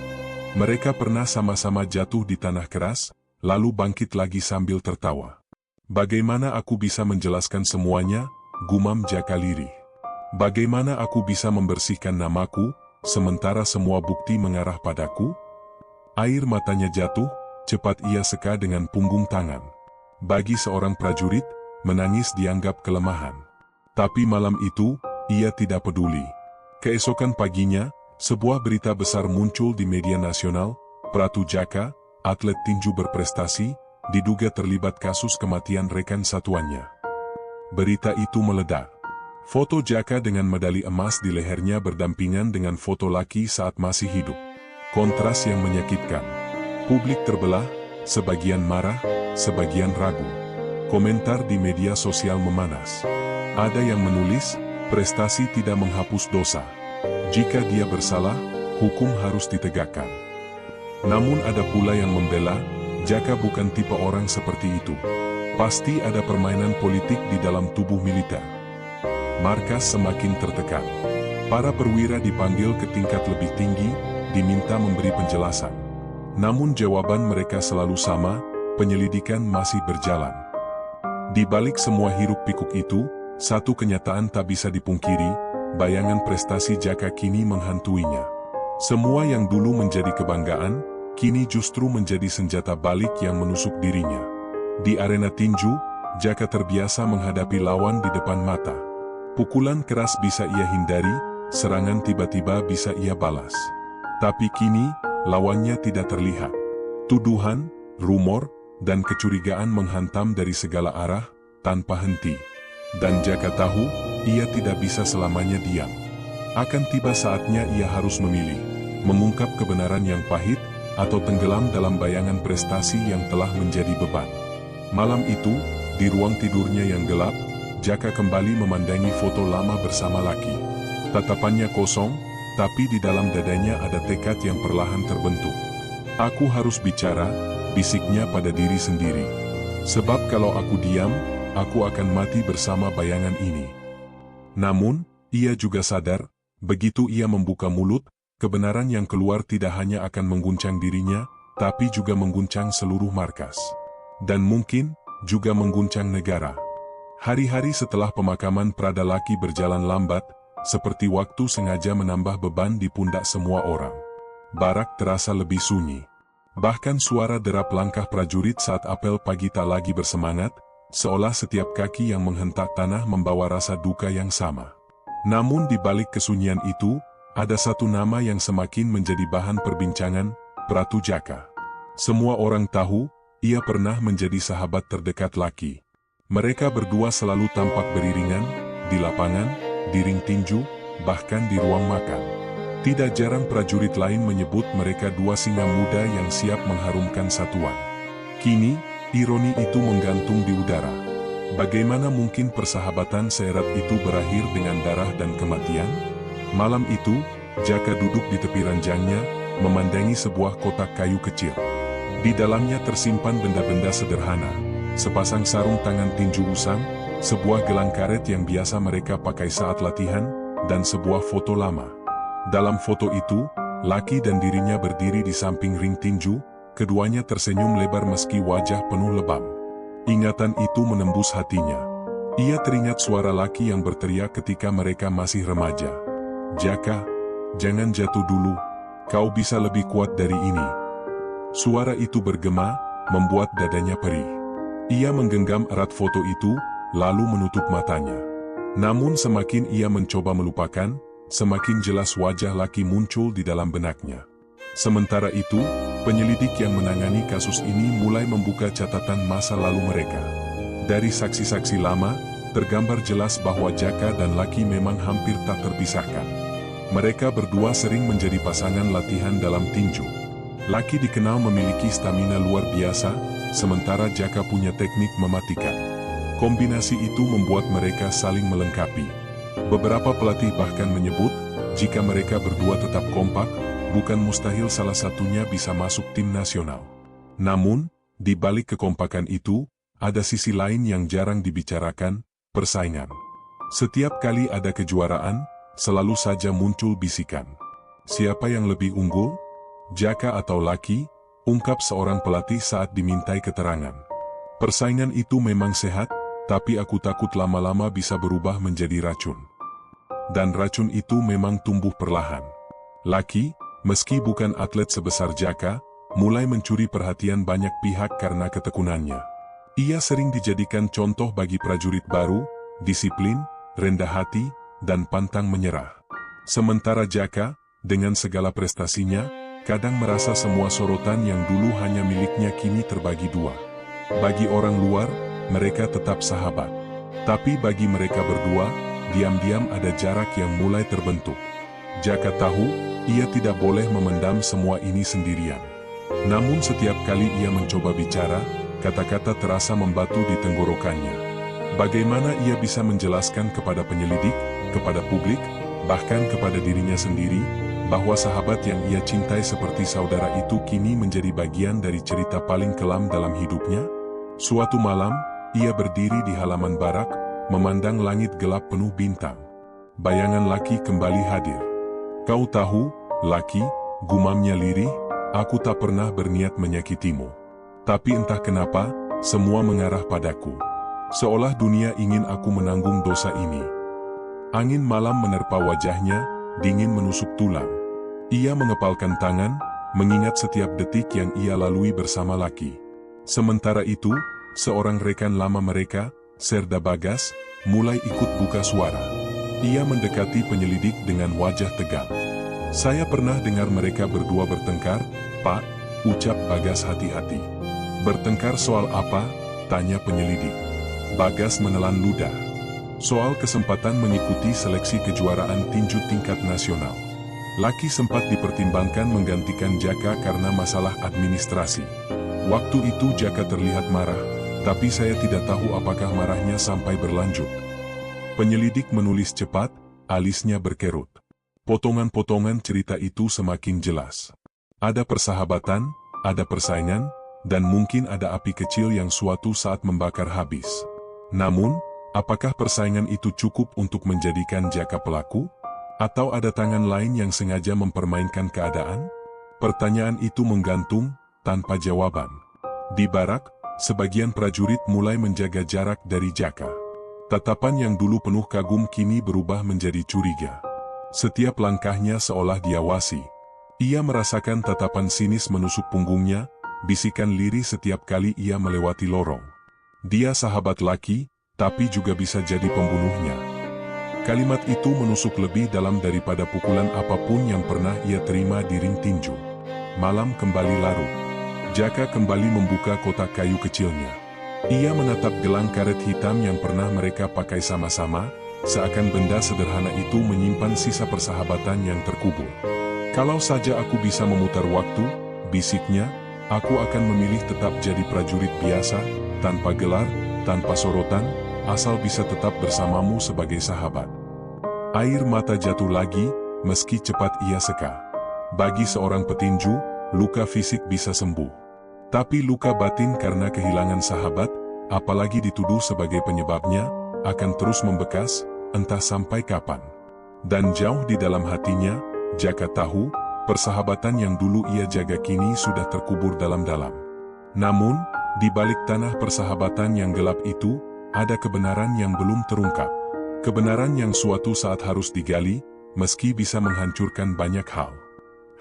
Mereka pernah sama-sama jatuh di tanah keras, lalu bangkit lagi sambil tertawa. Bagaimana aku bisa menjelaskan semuanya, gumam Jaka lirih. Bagaimana aku bisa membersihkan namaku, sementara semua bukti mengarah padaku? Air matanya jatuh, cepat ia seka dengan punggung tangan. Bagi seorang prajurit, menangis dianggap kelemahan. Tapi malam itu, ia tidak peduli. Keesokan paginya, sebuah berita besar muncul di media nasional, Pratu Jaka, atlet tinju berprestasi, diduga terlibat kasus kematian rekan satuannya. Berita itu meledak. Foto Jaka dengan medali emas di lehernya berdampingan dengan foto Laki saat masih hidup. Kontras yang menyakitkan. Publik terbelah, sebagian marah, sebagian ragu. Komentar di media sosial memanas. Ada yang menulis, prestasi tidak menghapus dosa. Jika dia bersalah, hukum harus ditegakkan. Namun ada pula yang membela, Jaka bukan tipe orang seperti itu. Pasti ada permainan politik di dalam tubuh militer. Markas semakin tertekan. Para perwira dipanggil ke tingkat lebih tinggi, diminta memberi penjelasan. Namun jawaban mereka selalu sama, penyelidikan masih berjalan. Di balik semua hiruk-pikuk itu, satu kenyataan tak bisa dipungkiri, bayangan prestasi Jaka kini menghantuinya. Semua yang dulu menjadi kebanggaan, kini justru menjadi senjata balik yang menusuk dirinya. Di arena tinju, Jaka terbiasa menghadapi lawan di depan mata. Pukulan keras bisa ia hindari, serangan tiba-tiba bisa ia balas. Tapi kini, lawannya tidak terlihat. Tuduhan, rumor, dan kecurigaan menghantam dari segala arah, tanpa henti. Dan Jaka tahu, ia tidak bisa selamanya diam. Akan tiba saatnya ia harus memilih, mengungkap kebenaran yang pahit, atau tenggelam dalam bayangan prestasi yang telah menjadi beban. Malam itu, di ruang tidurnya yang gelap, Jaka kembali memandangi foto lama bersama Laki. Tatapannya kosong, tapi di dalam dadanya ada tekad yang perlahan terbentuk. Aku harus bicara, bisiknya pada diri sendiri. Sebab kalau aku diam, aku akan mati bersama bayangan ini. Namun, ia juga sadar, begitu ia membuka mulut, kebenaran yang keluar tidak hanya akan mengguncang dirinya, tapi juga mengguncang seluruh markas. Dan mungkin, juga mengguncang negara. Hari-hari setelah pemakaman Prada Laki berjalan lambat, seperti waktu sengaja menambah beban di pundak semua orang. Barak terasa lebih sunyi. Bahkan suara derap langkah prajurit saat apel pagi tak lagi bersemangat, seolah setiap kaki yang menghentak tanah membawa rasa duka yang sama. Namun di balik kesunyian itu, ada satu nama yang semakin menjadi bahan perbincangan, Pratu Jaka. Semua orang tahu, ia pernah menjadi sahabat terdekat Laki. Mereka berdua selalu tampak beriringan, di lapangan, di ring tinju, bahkan di ruang makan. Tidak jarang prajurit lain menyebut mereka dua singa muda yang siap mengharumkan satuan. Kini, ironi itu menggantung di udara. Bagaimana mungkin persahabatan seerat itu berakhir dengan darah dan kematian? Malam itu, Jaka duduk di tepi ranjangnya, memandangi sebuah kotak kayu kecil. Di dalamnya tersimpan benda-benda sederhana, sepasang sarung tangan tinju usang, sebuah gelang karet yang biasa mereka pakai saat latihan, dan sebuah foto lama. Dalam foto itu, Lucky dan dirinya berdiri di samping ring tinju, keduanya tersenyum lebar meski wajah penuh lebam. Ingatan itu menembus hatinya. Ia teringat suara Lucky yang berteriak ketika mereka masih remaja. "Jaka, jangan jatuh dulu, kau bisa lebih kuat dari ini." Suara itu bergema, membuat dadanya perih. Ia menggenggam erat foto itu, lalu menutup matanya. Namun semakin ia mencoba melupakan, semakin jelas wajah Lucky muncul di dalam benaknya. Sementara itu, penyelidik yang menangani kasus ini mulai membuka catatan masa lalu mereka. Dari saksi-saksi lama, tergambar jelas bahwa Jaka dan Lucky memang hampir tak terpisahkan. Mereka berdua sering menjadi pasangan latihan dalam tinju. Lucky dikenal memiliki stamina luar biasa, sementara Jaka punya teknik mematikan. Kombinasi itu membuat mereka saling melengkapi. Beberapa pelatih bahkan menyebut, jika mereka berdua tetap kompak, bukan mustahil salah satunya bisa masuk tim nasional. Namun, di balik kekompakan itu, ada sisi lain yang jarang dibicarakan, persaingan. Setiap kali ada kejuaraan, selalu saja muncul bisikan. "Siapa yang lebih unggul? Jaka atau Lucky?" ungkap seorang pelatih saat dimintai keterangan. "Persaingan itu memang sehat, tapi aku takut lama-lama bisa berubah menjadi racun." Dan racun itu memang tumbuh perlahan. Lucky, meski bukan atlet sebesar Jaka, mulai mencuri perhatian banyak pihak karena ketekunannya. Ia sering dijadikan contoh bagi prajurit baru, disiplin, rendah hati, dan pantang menyerah. Sementara Jaka, dengan segala prestasinya, kadang merasa semua sorotan yang dulu hanya miliknya kini terbagi dua. Bagi orang luar, mereka tetap sahabat. Tapi bagi mereka berdua, diam-diam ada jarak yang mulai terbentuk. Jaka tahu, ia tidak boleh memendam semua ini sendirian. Namun setiap kali ia mencoba bicara, kata-kata terasa membatu di tenggorokannya. Bagaimana ia bisa menjelaskan kepada penyelidik, kepada publik, bahkan kepada dirinya sendiri, bahwa sahabat yang ia cintai seperti saudara itu kini menjadi bagian dari cerita paling kelam dalam hidupnya? Suatu malam, ia berdiri di halaman barak, memandang langit gelap penuh bintang. Bayangan Lucky kembali hadir. "Kau tahu, Lucky," gumamnya lirih, "aku tak pernah berniat menyakitimu. Tapi entah kenapa, semua mengarah padaku. Seolah dunia ingin aku menanggung dosa ini." Angin malam menerpa wajahnya, dingin menusuk tulang. Ia mengepalkan tangan, mengingat setiap detik yang ia lalui bersama Lucky. Sementara itu, seorang rekan lama mereka, Serda Bagas, mulai ikut buka suara. Ia mendekati penyelidik dengan wajah tegang. "Saya pernah dengar mereka berdua bertengkar, Pak," ucap Bagas hati-hati. "Bertengkar soal apa?" tanya penyelidik. Bagas menelan ludah. "Soal kesempatan mengikuti seleksi kejuaraan tinju tingkat nasional. Lucky sempat dipertimbangkan menggantikan Jaka karena masalah administrasi. Waktu itu Jaka terlihat marah, tapi saya tidak tahu apakah marahnya sampai berlanjut." Penyelidik menulis cepat, alisnya berkerut. Potongan-potongan cerita itu semakin jelas. Ada persahabatan, ada persaingan, dan mungkin ada api kecil yang suatu saat membakar habis. Namun, apakah persaingan itu cukup untuk menjadikan Jaka pelaku? Atau ada tangan lain yang sengaja mempermainkan keadaan? Pertanyaan itu menggantung, tanpa jawaban. Di barak, sebagian prajurit mulai menjaga jarak dari Jaka. Tatapan yang dulu penuh kagum kini berubah menjadi curiga. Setiap langkahnya seolah diawasi. Ia merasakan tatapan sinis menusuk punggungnya, bisikan lirih setiap kali ia melewati lorong. Dia sahabat Lucky, tapi juga bisa jadi pembunuhnya. Kalimat itu menusuk lebih dalam daripada pukulan apapun yang pernah ia terima di ring tinju. Malam kembali larut. Jaka kembali membuka kotak kayu kecilnya. Ia menatap gelang karet hitam yang pernah mereka pakai sama-sama, seakan benda sederhana itu menyimpan sisa persahabatan yang terkubur. "Kalau saja aku bisa memutar waktu," bisiknya, Aku akan memilih tetap jadi prajurit biasa, tanpa gelar, tanpa sorotan, asal bisa tetap bersamamu sebagai sahabat. Air mata jatuh lagi, meski cepat ia seka. Bagi seorang petinju, luka fisik bisa sembuh. Tapi luka batin karena kehilangan sahabat, apalagi dituduh sebagai penyebabnya, akan terus membekas, entah sampai kapan. Dan jauh di dalam hatinya, Jaka tahu, persahabatan yang dulu ia jaga kini sudah terkubur dalam-dalam. Namun, di balik tanah persahabatan yang gelap itu, ada kebenaran yang belum terungkap. Kebenaran yang suatu saat harus digali, meski bisa menghancurkan banyak hal.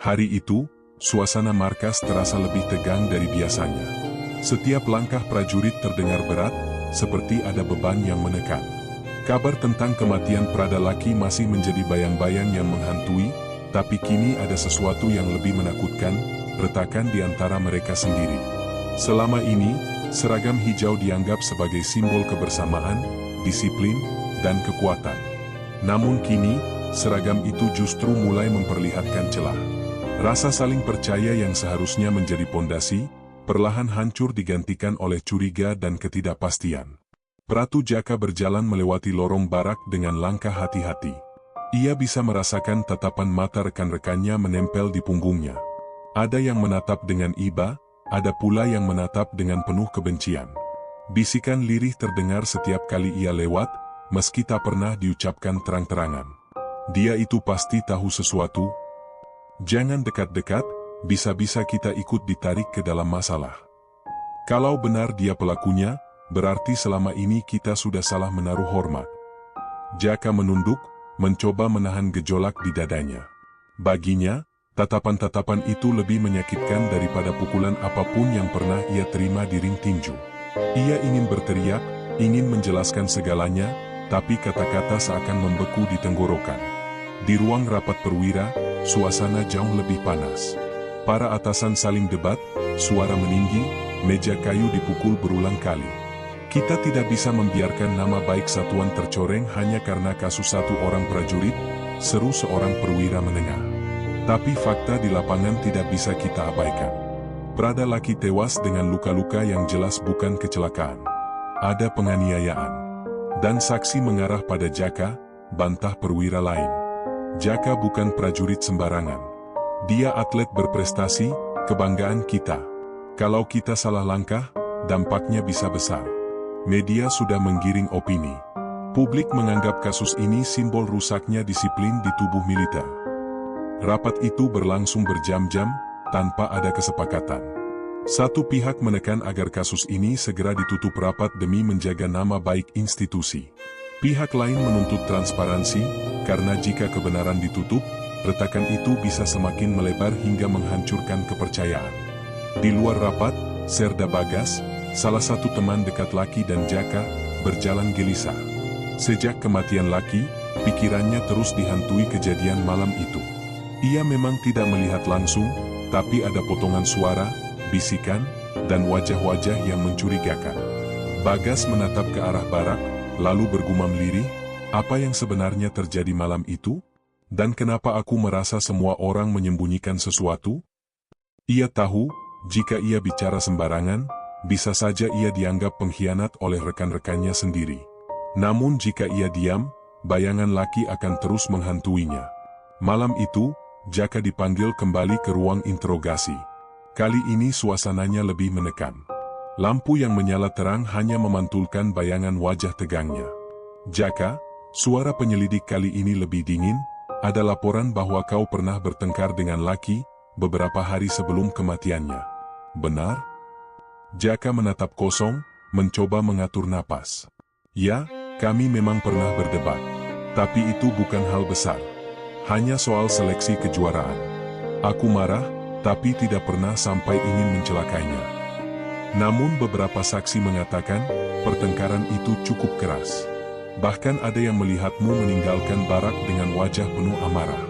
Hari itu, suasana markas terasa lebih tegang dari biasanya. Setiap langkah prajurit terdengar berat, seperti ada beban yang menekan. Kabar tentang kematian Prada Laki masih menjadi bayang-bayang yang menghantui, tapi kini ada sesuatu yang lebih menakutkan, retakan di antara mereka sendiri. Selama ini, seragam hijau dianggap sebagai simbol kebersamaan, disiplin, dan kekuatan. Namun kini, seragam itu justru mulai memperlihatkan celah. Rasa saling percaya yang seharusnya menjadi pondasi, perlahan hancur digantikan oleh curiga dan ketidakpastian. Pratu Jaka berjalan melewati lorong barak dengan langkah hati-hati. Ia bisa merasakan tatapan mata rekan-rekannya menempel di punggungnya. Ada yang menatap dengan iba, ada pula yang menatap dengan penuh kebencian. Bisikan lirih terdengar setiap kali ia lewat, meski tak pernah diucapkan terang-terangan. Dia itu pasti tahu sesuatu. Jangan dekat-dekat, bisa-bisa kita ikut ditarik ke dalam masalah. Kalau benar dia pelakunya, berarti selama ini kita sudah salah menaruh hormat. Jaka menunduk, mencoba menahan gejolak di dadanya. Baginya, tatapan-tatapan itu lebih menyakitkan daripada pukulan apapun yang pernah ia terima di ring tinju. Ia ingin berteriak, ingin menjelaskan segalanya, tapi kata-kata seakan membeku di tenggorokan. Di ruang rapat perwira, suasana jauh lebih panas. Para atasan saling debat, suara meninggi, meja kayu dipukul berulang kali. Kita tidak bisa membiarkan nama baik satuan tercoreng hanya karena kasus satu orang prajurit, seru seorang perwira menengah. Tapi fakta di lapangan tidak bisa kita abaikan. Prada Laki tewas dengan luka-luka yang jelas bukan kecelakaan. Ada penganiayaan. Dan saksi mengarah pada Jaka, bantah perwira lain. Jaka bukan prajurit sembarangan. Dia atlet berprestasi, kebanggaan kita. Kalau kita salah langkah, dampaknya bisa besar. Media sudah menggiring opini. Publik menganggap kasus ini simbol rusaknya disiplin di tubuh militer. Rapat itu berlangsung berjam-jam, tanpa ada kesepakatan. Satu pihak menekan agar kasus ini segera ditutup rapat demi menjaga nama baik institusi. Pihak lain menuntut transparansi, karena jika kebenaran ditutup, retakan itu bisa semakin melebar hingga menghancurkan kepercayaan. Di luar rapat, Serda Bagas, salah satu teman dekat Laki dan Jaka, berjalan gelisah. Sejak kematian Laki, pikirannya terus dihantui kejadian malam itu. Ia memang tidak melihat langsung, tapi ada potongan suara, bisikan, dan wajah-wajah yang mencurigakan. Bagas menatap ke arah barak, lalu bergumam lirih, apa yang sebenarnya terjadi malam itu? Dan kenapa aku merasa semua orang menyembunyikan sesuatu? Ia tahu, jika ia bicara sembarangan, bisa saja ia dianggap pengkhianat oleh rekan-rekannya sendiri. Namun jika ia diam, bayangan Laki akan terus menghantuinya. Malam itu, Jaka dipanggil kembali ke ruang interogasi. Kali ini suasananya lebih menekan. Lampu yang menyala terang hanya memantulkan bayangan wajah tegangnya. Jaka, suara penyelidik kali ini lebih dingin. Ada laporan bahwa kau pernah bertengkar dengan Laki beberapa hari sebelum kematiannya. Benar? Jaka menatap kosong, mencoba mengatur napas. Ya, kami memang pernah berdebat. Tapi itu bukan hal besar. Hanya soal seleksi kejuaraan. Aku marah, tapi tidak pernah sampai ingin mencelakainya. Namun beberapa saksi mengatakan, pertengkaran itu cukup keras. Bahkan ada yang melihatmu meninggalkan barak dengan wajah penuh amarah.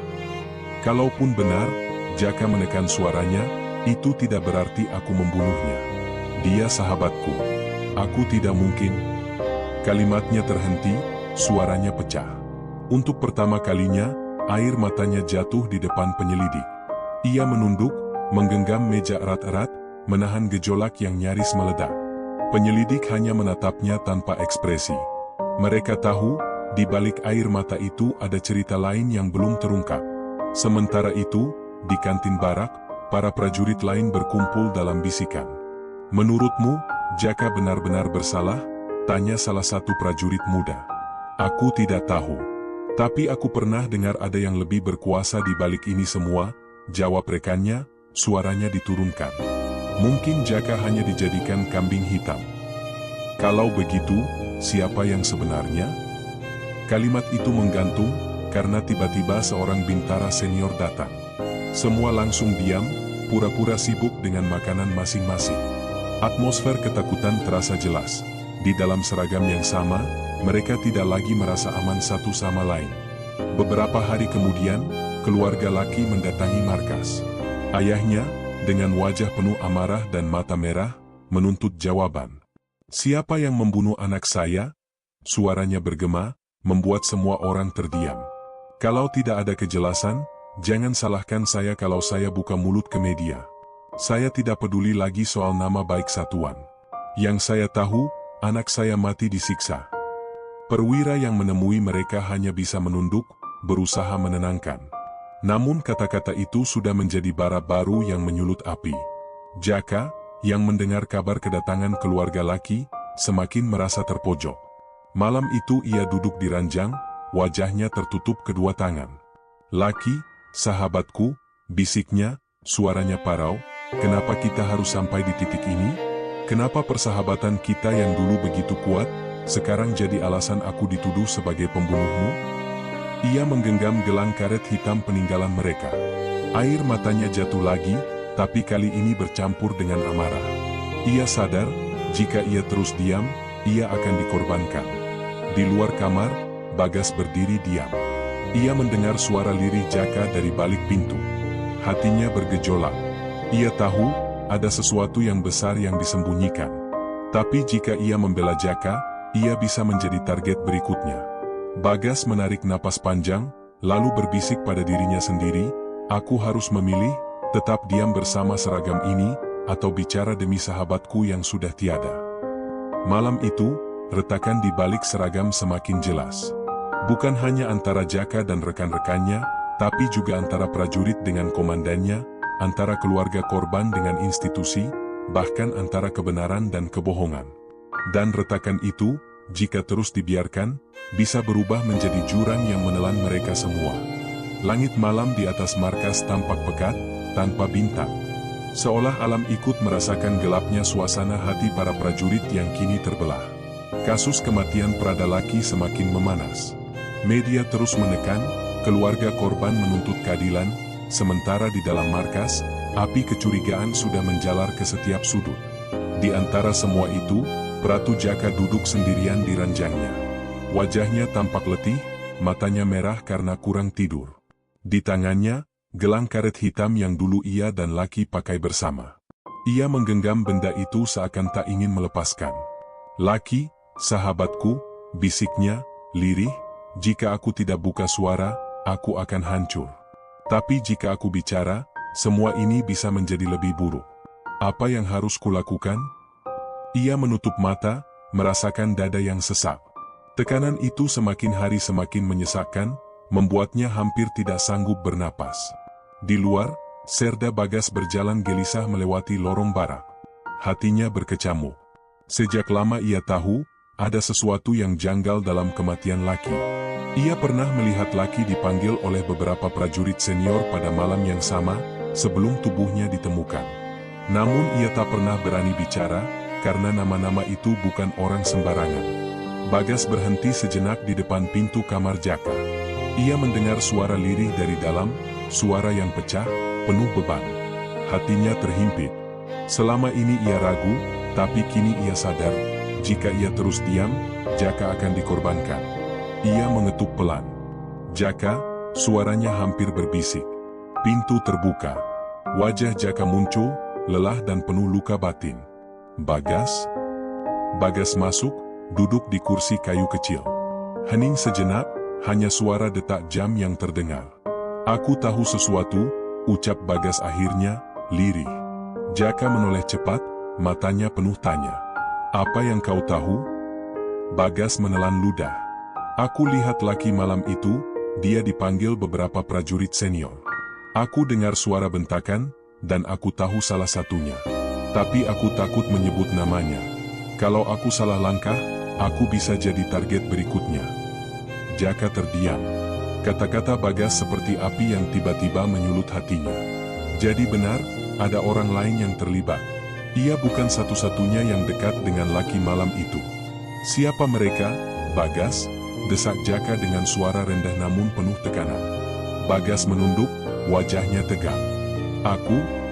Kalaupun benar, Jaka menekan suaranya, itu tidak berarti aku membunuhnya. Dia sahabatku. Aku tidak mungkin. Kalimatnya terhenti, suaranya pecah. Untuk pertama kalinya, air matanya jatuh di depan penyelidik. Ia menunduk, menggenggam meja erat-erat, menahan gejolak yang nyaris meledak. Penyelidik hanya menatapnya tanpa ekspresi. Mereka tahu, di balik air mata itu ada cerita lain yang belum terungkap. Sementara itu, di kantin barak, para prajurit lain berkumpul dalam bisikan. "Menurutmu, Jaka benar-benar bersalah?" tanya salah satu prajurit muda. "Aku tidak tahu. Tapi aku pernah dengar ada yang lebih berkuasa di balik ini semua," jawab rekannya, suaranya diturunkan. "Mungkin Jaka hanya dijadikan kambing hitam. Kalau begitu, siapa yang sebenarnya?" Kalimat itu menggantung, karena tiba-tiba seorang bintara senior datang. Semua langsung diam, pura-pura sibuk dengan makanan masing-masing. Atmosfer ketakutan terasa jelas. Di dalam seragam yang sama, mereka tidak lagi merasa aman satu sama lain. Beberapa hari kemudian, keluarga laki mendatangi markas. Ayahnya, dengan wajah penuh amarah dan mata merah, menuntut jawaban. "Siapa yang membunuh anak saya?" Suaranya bergema, membuat semua orang terdiam. "Kalau tidak ada kejelasan, jangan salahkan saya kalau saya buka mulut ke media. Saya tidak peduli lagi soal nama baik satuan. Yang saya tahu, anak saya mati disiksa." Perwira yang menemui mereka hanya bisa menunduk, berusaha menenangkan. Namun kata-kata itu sudah menjadi bara baru yang menyulut api. Jaka, yang mendengar kabar kedatangan keluarga laki, semakin merasa terpojok. Malam itu ia duduk di ranjang, wajahnya tertutup kedua tangan. "Laki, sahabatku," bisiknya, suaranya parau, "kenapa kita harus sampai di titik ini? Kenapa persahabatan kita yang dulu begitu kuat, sekarang jadi alasan aku dituduh sebagai pembunuhmu?" Ia menggenggam gelang karet hitam peninggalan mereka. Air matanya jatuh lagi, tapi kali ini bercampur dengan amarah. Ia sadar, jika ia terus diam, ia akan dikorbankan. Di luar kamar, Bagas berdiri diam. Ia mendengar suara lirih Jaka dari balik pintu. Hatinya bergejolak. Ia tahu, ada sesuatu yang besar yang disembunyikan. Tapi jika ia membela Jaka, ia bisa menjadi target berikutnya. Bagas menarik napas panjang, lalu berbisik pada dirinya sendiri, "Aku harus memilih, tetap diam bersama seragam ini, atau bicara demi sahabatku yang sudah tiada." Malam itu, retakan di balik seragam semakin jelas. Bukan hanya antara Jaka dan rekan-rekannya, tapi juga antara prajurit dengan komandannya, antara keluarga korban dengan institusi, bahkan antara kebenaran dan kebohongan. Dan retakan itu, jika terus dibiarkan, bisa berubah menjadi jurang yang menelan mereka semua. Langit malam di atas markas tampak pekat, tanpa bintang. Seolah alam ikut merasakan gelapnya suasana hati para prajurit yang kini terbelah. Kasus kematian Prada Laki semakin memanas. Media terus menekan, keluarga korban menuntut keadilan, sementara di dalam markas, api kecurigaan sudah menjalar ke setiap sudut. Di antara semua itu, Pratu Jaka duduk sendirian di ranjangnya. Wajahnya tampak letih, matanya merah karena kurang tidur. Di tangannya, gelang karet hitam yang dulu ia dan Laki pakai bersama. Ia menggenggam benda itu seakan tak ingin melepaskan. "Laki, sahabatku," bisiknya, lirih, "jika aku tidak buka suara, aku akan hancur. Tapi jika aku bicara, semua ini bisa menjadi lebih buruk. Apa yang harus kulakukan?" Ia menutup mata, merasakan dada yang sesak. Tekanan itu semakin hari semakin menyesakkan, membuatnya hampir tidak sanggup bernapas. Di luar, Serda Bagas berjalan gelisah melewati lorong barak. Hatinya berkecamuk. Sejak lama ia tahu, ada sesuatu yang janggal dalam kematian Laki. Ia pernah melihat Laki dipanggil oleh beberapa prajurit senior pada malam yang sama, sebelum tubuhnya ditemukan. Namun ia tak pernah berani bicara, karena nama-nama itu bukan orang sembarangan. Bagas berhenti sejenak di depan pintu kamar Jaka. Ia mendengar suara lirih dari dalam, suara yang pecah, penuh beban. Hatinya terhimpit. Selama ini ia ragu, tapi kini ia sadar, jika ia terus diam, Jaka akan dikorbankan. Ia mengetuk pelan. "Jaka," suaranya hampir berbisik. Pintu terbuka. Wajah Jaka muncul, lelah dan penuh luka batin. "Bagas?" Bagas masuk, duduk di kursi kayu kecil. Hening sejenak, hanya suara detak jam yang terdengar. "Aku tahu sesuatu," ucap Bagas akhirnya, lirih. Jaka menoleh cepat, matanya penuh tanya. Apa yang kau tahu? Bagas menelan ludah. Aku lihat laki malam itu, dia dipanggil beberapa prajurit senior. Aku dengar suara bentakan, dan aku tahu salah satunya. Tapi aku takut menyebut namanya. Kalau aku salah langkah, aku bisa jadi target berikutnya. Jaka terdiam. Kata-kata Bagas seperti api yang tiba-tiba menyulut hatinya. Jadi benar, ada orang lain yang terlibat. Ia bukan satu-satunya yang dekat dengan laki malam itu. Siapa mereka, Bagas? Desak Jaka dengan suara rendah namun penuh tekanan. Bagas menunduk, wajahnya tegang.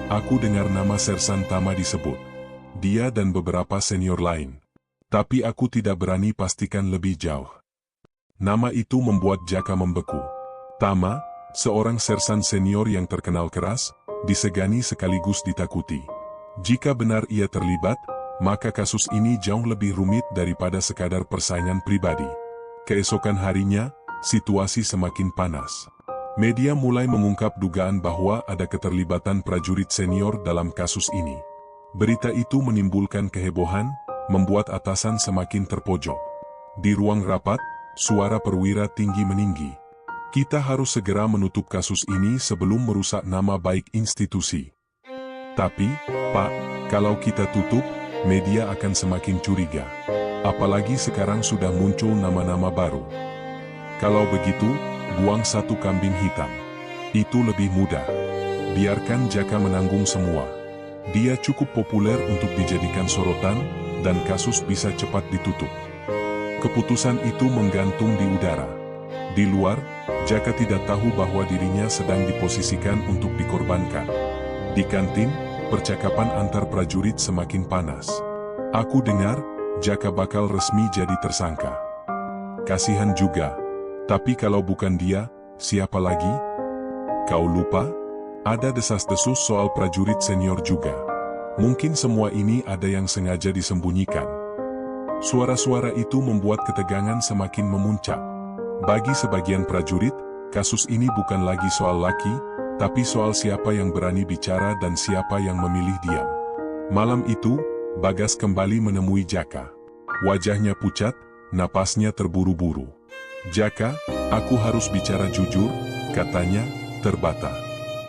Aku dengar nama Sersan Tama disebut. Dia dan beberapa senior lain. Tapi aku tidak berani pastikan lebih jauh. Nama itu membuat Jaka membeku. Tama, seorang sersan senior yang terkenal keras, disegani sekaligus ditakuti. Jika benar ia terlibat, maka kasus ini jauh lebih rumit daripada sekadar persaingan pribadi. Keesokan harinya, situasi semakin panas. Media mulai mengungkap dugaan bahwa ada keterlibatan prajurit senior dalam kasus ini. Berita itu menimbulkan kehebohan, membuat atasan semakin terpojok. Di ruang rapat, suara perwira tinggi meninggi. Kita harus segera menutup kasus ini sebelum merusak nama baik institusi. Tapi, Pak, kalau kita tutup, media akan semakin curiga. Apalagi sekarang sudah muncul nama-nama baru. Kalau begitu, buang satu kambing hitam. Itu lebih mudah. Biarkan Jaka menanggung semua. Dia cukup populer untuk dijadikan sorotan, dan kasus bisa cepat ditutup. Keputusan itu menggantung di udara. Di luar, Jaka tidak tahu bahwa dirinya sedang diposisikan untuk dikorbankan. Di kantin, percakapan antar prajurit semakin panas. Aku dengar, Jaka bakal resmi jadi tersangka. Kasihan juga. Tapi kalau bukan dia, siapa lagi? Kau lupa? Ada desas-desus soal prajurit senior juga. Mungkin semua ini ada yang sengaja disembunyikan. Suara-suara itu membuat ketegangan semakin memuncak. Bagi sebagian prajurit, kasus ini bukan lagi soal laki, tapi soal siapa yang berani bicara dan siapa yang memilih diam. Malam itu, Bagas kembali menemui Jaka. Wajahnya pucat, napasnya terburu-buru. Jaka, aku harus bicara jujur, katanya, terbata.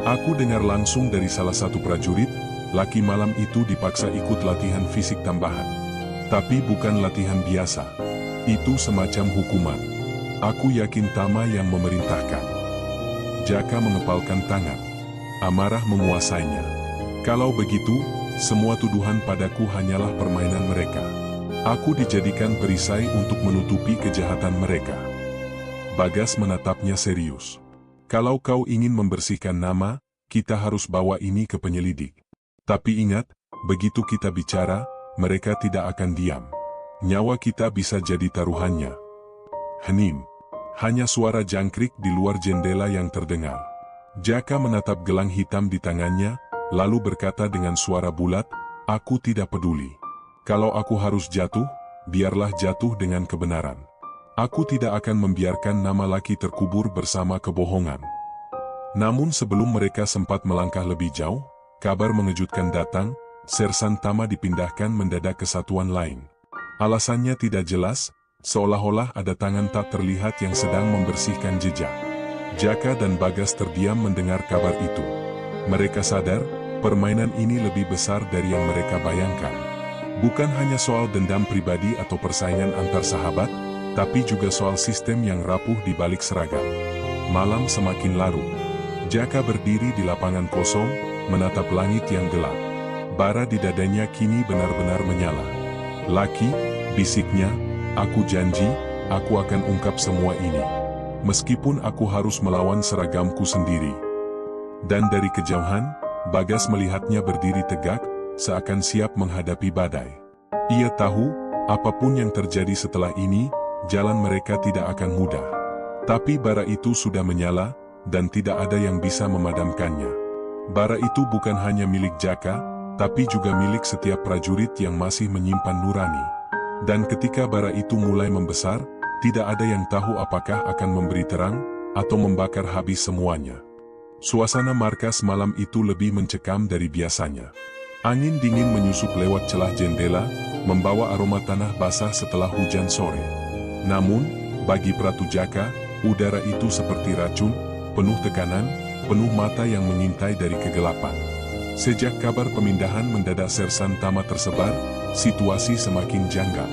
Aku dengar langsung dari salah satu prajurit, laki malam itu dipaksa ikut latihan fisik tambahan. Tapi bukan latihan biasa. Itu semacam hukuman. Aku yakin Tama yang memerintahkan. Jaka mengepalkan tangan. Amarah menguasainya. Kalau begitu, semua tuduhan padaku hanyalah permainan mereka. Aku dijadikan perisai untuk menutupi kejahatan mereka. Bagas menatapnya serius. Kalau kau ingin membersihkan nama, kita harus bawa ini ke penyelidik. Tapi ingat, begitu kita bicara, mereka tidak akan diam. Nyawa kita bisa jadi taruhannya. Hening. Hanya suara jangkrik di luar jendela yang terdengar. Jaka menatap gelang hitam di tangannya, lalu berkata dengan suara bulat, aku tidak peduli. Kalau aku harus jatuh, biarlah jatuh dengan kebenaran. Aku tidak akan membiarkan nama laki terkubur bersama kebohongan. Namun sebelum mereka sempat melangkah lebih jauh, kabar mengejutkan datang, Sersan Tama dipindahkan mendadak ke satuan lain. Alasannya tidak jelas, seolah-olah ada tangan tak terlihat yang sedang membersihkan jejak. Jaka dan Bagas terdiam mendengar kabar itu. Mereka sadar, permainan ini lebih besar dari yang mereka bayangkan. Bukan hanya soal dendam pribadi atau persaingan antar sahabat, tapi juga soal sistem yang rapuh di balik seragam. Malam semakin larut. Jaka berdiri di lapangan kosong, menatap langit yang gelap. Bara di dadanya kini benar-benar menyala. Laki, bisiknya, aku janji, aku akan ungkap semua ini. Meskipun aku harus melawan seragamku sendiri. Dan dari kejauhan, Bagas melihatnya berdiri tegak, seakan siap menghadapi badai. Ia tahu, apapun yang terjadi setelah ini, jalan mereka tidak akan mudah. Tapi bara itu sudah menyala, dan tidak ada yang bisa memadamkannya. Bara itu bukan hanya milik Jaka, tapi juga milik setiap prajurit yang masih menyimpan nurani. Dan ketika bara itu mulai membesar, tidak ada yang tahu apakah akan memberi terang, atau membakar habis semuanya. Suasana markas malam itu lebih mencekam dari biasanya. Angin dingin menyusup lewat celah jendela, membawa aroma tanah basah setelah hujan sore. Namun, bagi Pratu Jaka, udara itu seperti racun, penuh tekanan, penuh mata yang mengintai dari kegelapan. Sejak kabar pemindahan mendadak Sersan Tama tersebar, situasi semakin janggal.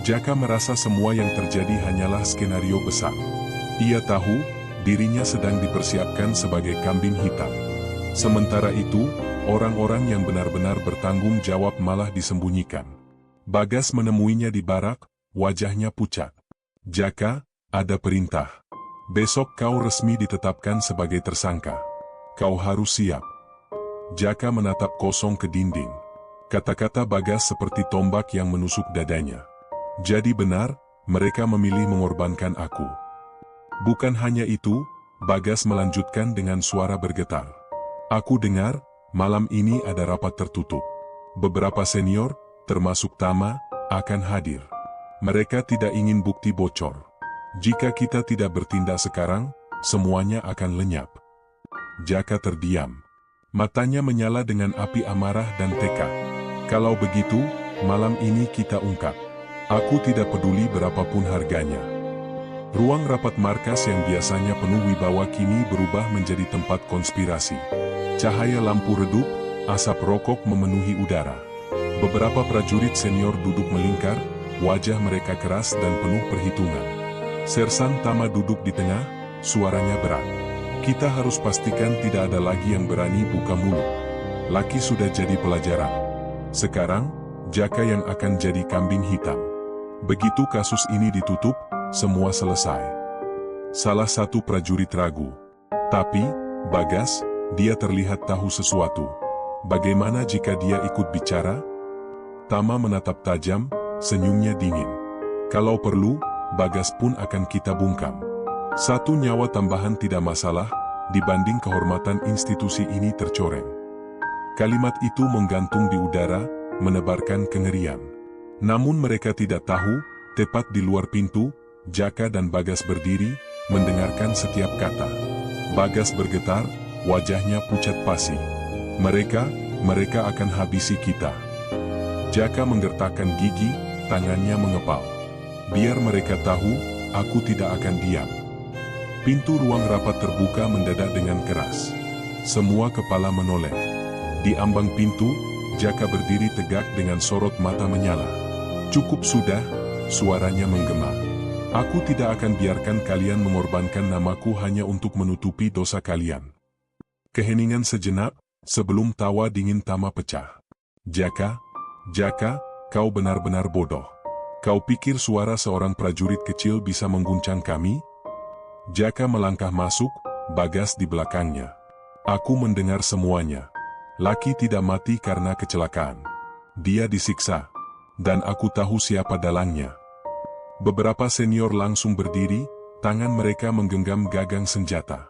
Jaka merasa semua yang terjadi hanyalah skenario besar. Ia tahu, dirinya sedang dipersiapkan sebagai kambing hitam. Sementara itu, orang-orang yang benar-benar bertanggung jawab malah disembunyikan. Bagas menemuinya di barak, wajahnya pucat. Jaka, ada perintah. Besok kau resmi ditetapkan sebagai tersangka. Kau harus siap. Jaka menatap kosong ke dinding. Kata-kata Bagas seperti tombak yang menusuk dadanya. Jadi benar, mereka memilih mengorbankan aku. Bukan hanya itu, Bagas melanjutkan dengan suara bergetar. Aku dengar, malam ini ada rapat tertutup. Beberapa senior, termasuk Tama, akan hadir. Mereka tidak ingin bukti bocor. Jika kita tidak bertindak sekarang, semuanya akan lenyap. Jaka terdiam. Matanya menyala dengan api amarah dan tekad. Kalau begitu, malam ini kita ungkap. Aku tidak peduli berapapun harganya. Ruang rapat markas yang biasanya penuh wibawa kini berubah menjadi tempat konspirasi. Cahaya lampu redup, asap rokok memenuhi udara. Beberapa prajurit senior duduk melingkar, wajah mereka keras dan penuh perhitungan. Sersan Tama duduk di tengah, suaranya berat. Kita harus pastikan tidak ada lagi yang berani buka mulut. Laki sudah jadi pelajaran. Sekarang, Jaka yang akan jadi kambing hitam. Begitu kasus ini ditutup, semua selesai. Salah satu prajurit ragu. Tapi, Bagas, dia terlihat tahu sesuatu. Bagaimana jika dia ikut bicara? Tama menatap tajam, senyumnya dingin. Kalau perlu, Bagas pun akan kita bungkam. Satu nyawa tambahan tidak masalah, dibanding kehormatan institusi ini tercoreng. Kalimat itu menggantung di udara, menebarkan kengerian. Namun mereka tidak tahu, tepat di luar pintu, Jaka dan Bagas berdiri, mendengarkan setiap kata. Bagas bergetar, wajahnya pucat pasi. Mereka akan habisi kita. Jaka menggertakkan gigi, tangannya mengepal. Biar mereka tahu, aku tidak akan diam. Pintu ruang rapat terbuka mendadak dengan keras. Semua kepala menoleh. Di ambang pintu, Jaka berdiri tegak dengan sorot mata menyala. Cukup sudah, suaranya menggema. Aku tidak akan biarkan kalian mengorbankan namaku hanya untuk menutupi dosa kalian. Keheningan sejenak, sebelum tawa dingin Tama pecah. Jaka, kau benar-benar bodoh. Kau pikir suara seorang prajurit kecil bisa mengguncang kami? Jaka melangkah masuk, Bagas di belakangnya. Aku mendengar semuanya. Laki tidak mati karena kecelakaan. Dia disiksa. Dan aku tahu siapa dalangnya. Beberapa senior langsung berdiri, tangan mereka menggenggam gagang senjata.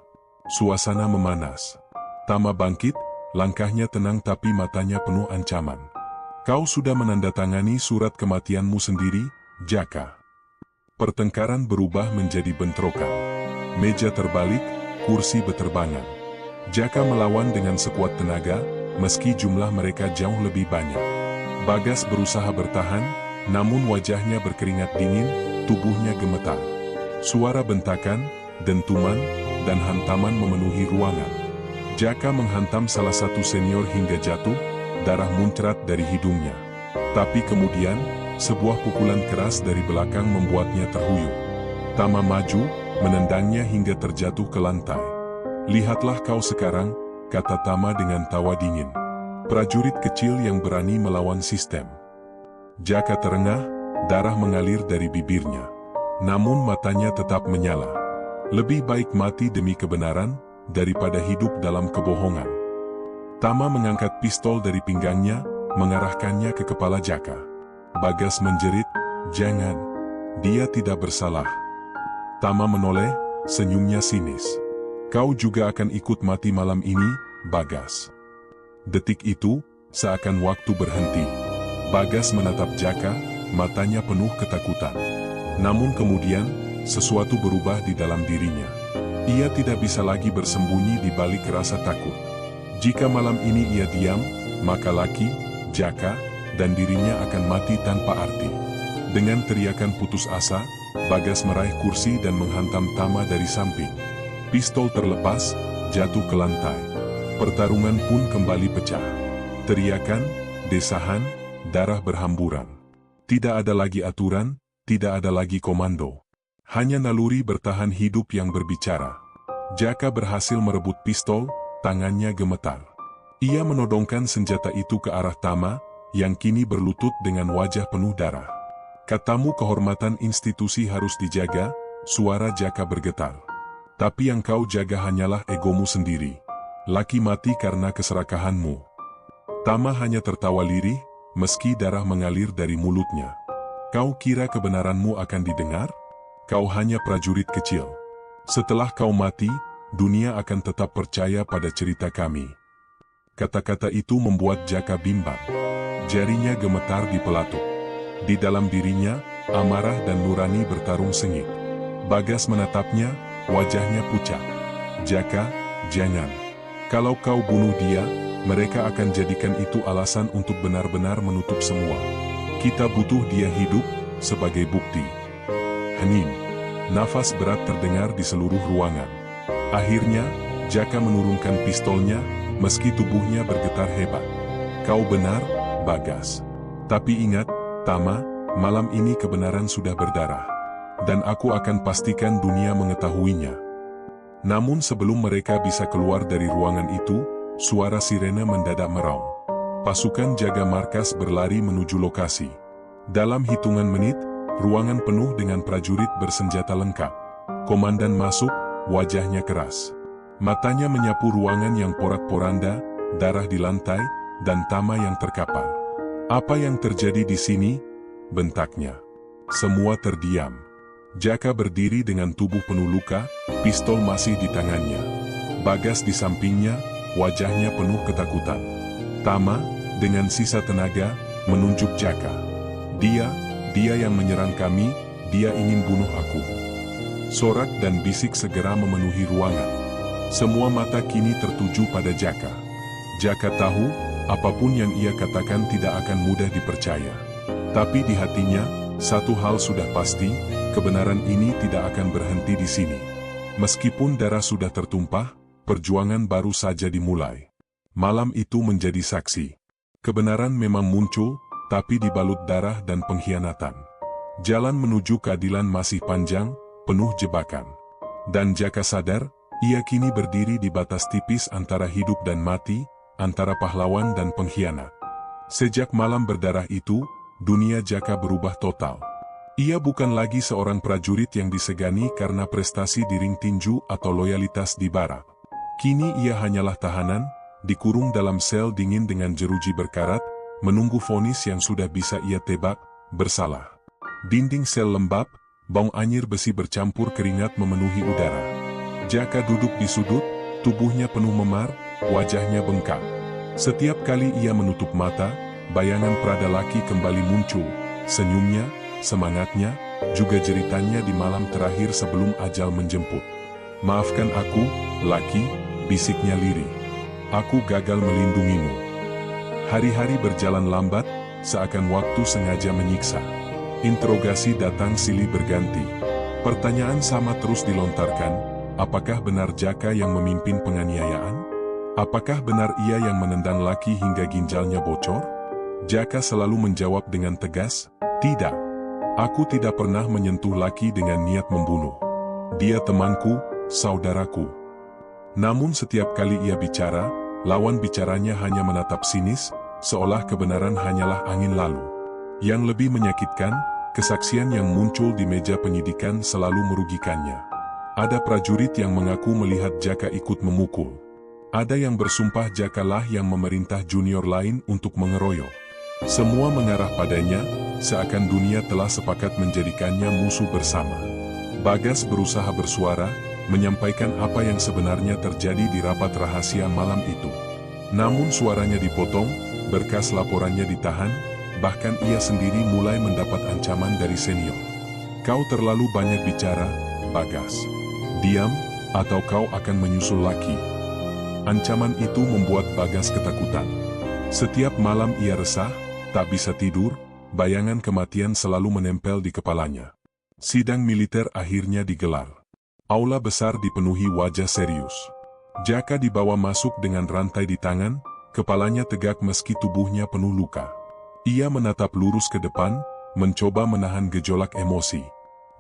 Suasana memanas. Tama bangkit, langkahnya tenang tapi matanya penuh ancaman. Kau sudah menandatangani surat kematianmu sendiri, Jaka. Pertengkaran berubah menjadi bentrokan. Meja terbalik, kursi beterbangan. Jaka melawan dengan sekuat tenaga, meski jumlah mereka jauh lebih banyak. Bagas berusaha bertahan, namun wajahnya berkeringat dingin, tubuhnya gemetar. Suara bentakan, dentuman, dan hantaman memenuhi ruangan. Jaka menghantam salah satu senior hingga jatuh, darah muncrat dari hidungnya. Tapi kemudian, sebuah pukulan keras dari belakang membuatnya terhuyung. Tama maju, menendangnya hingga terjatuh ke lantai. Lihatlah kau sekarang, kata Tama dengan tawa dingin. Prajurit kecil yang berani melawan sistem. Jaka terengah, darah mengalir dari bibirnya. Namun matanya tetap menyala. Lebih baik mati demi kebenaran, daripada hidup dalam kebohongan. Tama mengangkat pistol dari pinggangnya, mengarahkannya ke kepala Jaka. Bagas menjerit, jangan. Dia tidak bersalah. Tama menoleh, senyumnya sinis. Kau juga akan ikut mati malam ini, Bagas. Detik itu, seakan waktu berhenti. Bagas menatap Jaka, matanya penuh ketakutan. Namun kemudian, sesuatu berubah di dalam dirinya. Ia tidak bisa lagi bersembunyi di balik rasa takut. Jika malam ini ia diam, maka Laki, Jaka, dan dirinya akan mati tanpa arti. Dengan teriakan putus asa, Bagas meraih kursi dan menghantam Tama dari samping. Pistol terlepas, jatuh ke lantai. Pertarungan pun kembali pecah. Teriakan, desahan, darah berhamburan. Tidak ada lagi aturan, tidak ada lagi komando. Hanya naluri bertahan hidup yang berbicara. Jaka berhasil merebut pistol, tangannya gemetar. Ia menodongkan senjata itu ke arah Tama, yang kini berlutut dengan wajah penuh darah. "Katamu kehormatan institusi harus dijaga," suara Jaka bergetar. "Tapi yang kau jaga hanyalah egomu sendiri. Laki mati karena keserakahanmu." Tama hanya tertawa lirih, meski darah mengalir dari mulutnya. "Kau kira kebenaranmu akan didengar? Kau hanya prajurit kecil. Setelah kau mati, dunia akan tetap percaya pada cerita kami." Kata-kata itu membuat Jaka bimbang. Jarinya gemetar di pelatuk. Di dalam dirinya, amarah dan nurani bertarung sengit. Bagas menatapnya, wajahnya pucat. "Jaka, jangan. Kalau kau bunuh dia, mereka akan jadikan itu alasan untuk benar-benar menutup semua. Kita butuh dia hidup, sebagai bukti." Hening. Nafas berat terdengar di seluruh ruangan. Akhirnya, Jaka menurunkan pistolnya, meski tubuhnya bergetar hebat. "Kau benar, Bagas. Tapi ingat, Tama, malam ini kebenaran sudah berdarah. Dan aku akan pastikan dunia mengetahuinya." Namun sebelum mereka bisa keluar dari ruangan itu, suara sirene mendadak meraung. Pasukan jaga markas berlari menuju lokasi. Dalam hitungan menit, ruangan penuh dengan prajurit bersenjata lengkap. Komandan masuk, wajahnya keras. Matanya menyapu ruangan yang porak-poranda, darah di lantai, dan Tama yang terkapar. "Apa yang terjadi di sini?" bentaknya. Semua terdiam. Jaka berdiri dengan tubuh penuh luka, pistol masih di tangannya. Bagas di sampingnya, wajahnya penuh ketakutan. Tama, dengan sisa tenaga, menunjuk Jaka. Dia yang menyerang kami, dia ingin bunuh aku." Sorak dan bisik segera memenuhi ruangan. Semua mata kini tertuju pada Jaka. Jaka tahu, apapun yang ia katakan tidak akan mudah dipercaya. Tapi di hatinya, satu hal sudah pasti, kebenaran ini tidak akan berhenti di sini. Meskipun darah sudah tertumpah, perjuangan baru saja dimulai. Malam itu menjadi saksi. Kebenaran memang muncul, tapi dibalut darah dan pengkhianatan. Jalan menuju keadilan masih panjang, penuh jebakan. Dan Jaka sadar, ia kini berdiri di batas tipis antara hidup dan mati, antara pahlawan dan pengkhianat. Sejak malam berdarah itu, dunia Jaka berubah total. Ia bukan lagi seorang prajurit yang disegani karena prestasi di ring tinju atau loyalitas di barak. Kini ia hanyalah tahanan, dikurung dalam sel dingin dengan jeruji berkarat, menunggu vonis yang sudah bisa ia tebak, bersalah. Dinding sel lembab, bau anyir besi bercampur keringat memenuhi udara. Jaka duduk di sudut, tubuhnya penuh memar, wajahnya bengkak. Setiap kali ia menutup mata, bayangan Prada Laki kembali muncul, senyumnya, semangatnya, juga jeritannya di malam terakhir sebelum ajal menjemput. "Maafkan aku, Laki," bisiknya lirih. "Aku gagal melindungimu." Hari-hari berjalan lambat, seakan waktu sengaja menyiksa. Interogasi datang silih berganti. Pertanyaan sama terus dilontarkan, apakah benar Jaka yang memimpin penganiayaan? Apakah benar ia yang menendang Laki hingga ginjalnya bocor? Jaka selalu menjawab dengan tegas, "Tidak. Aku tidak pernah menyentuh Laki dengan niat membunuh. Dia temanku, saudaraku." Namun setiap kali ia bicara, lawan bicaranya hanya menatap sinis, seolah kebenaran hanyalah angin lalu. Yang lebih menyakitkan, kesaksian yang muncul di meja penyidikan selalu merugikannya. Ada prajurit yang mengaku melihat Jaka ikut memukul. Ada yang bersumpah Jaka lah yang memerintah junior lain untuk mengeroyok. Semua mengarah padanya, seakan dunia telah sepakat menjadikannya musuh bersama. Bagas berusaha bersuara, menyampaikan apa yang sebenarnya terjadi di rapat rahasia malam itu. Namun suaranya dipotong, berkas laporannya ditahan, bahkan ia sendiri mulai mendapat ancaman dari senior. "Kau terlalu banyak bicara, Bagas. Diam, atau kau akan menyusul Laki." Ancaman itu membuat Bagas ketakutan. Setiap malam ia resah, tak bisa tidur, bayangan kematian selalu menempel di kepalanya. Sidang militer akhirnya digelar. Aula besar dipenuhi wajah serius. Jaka dibawa masuk dengan rantai di tangan, kepalanya tegak meski tubuhnya penuh luka. Ia menatap lurus ke depan, mencoba menahan gejolak emosi.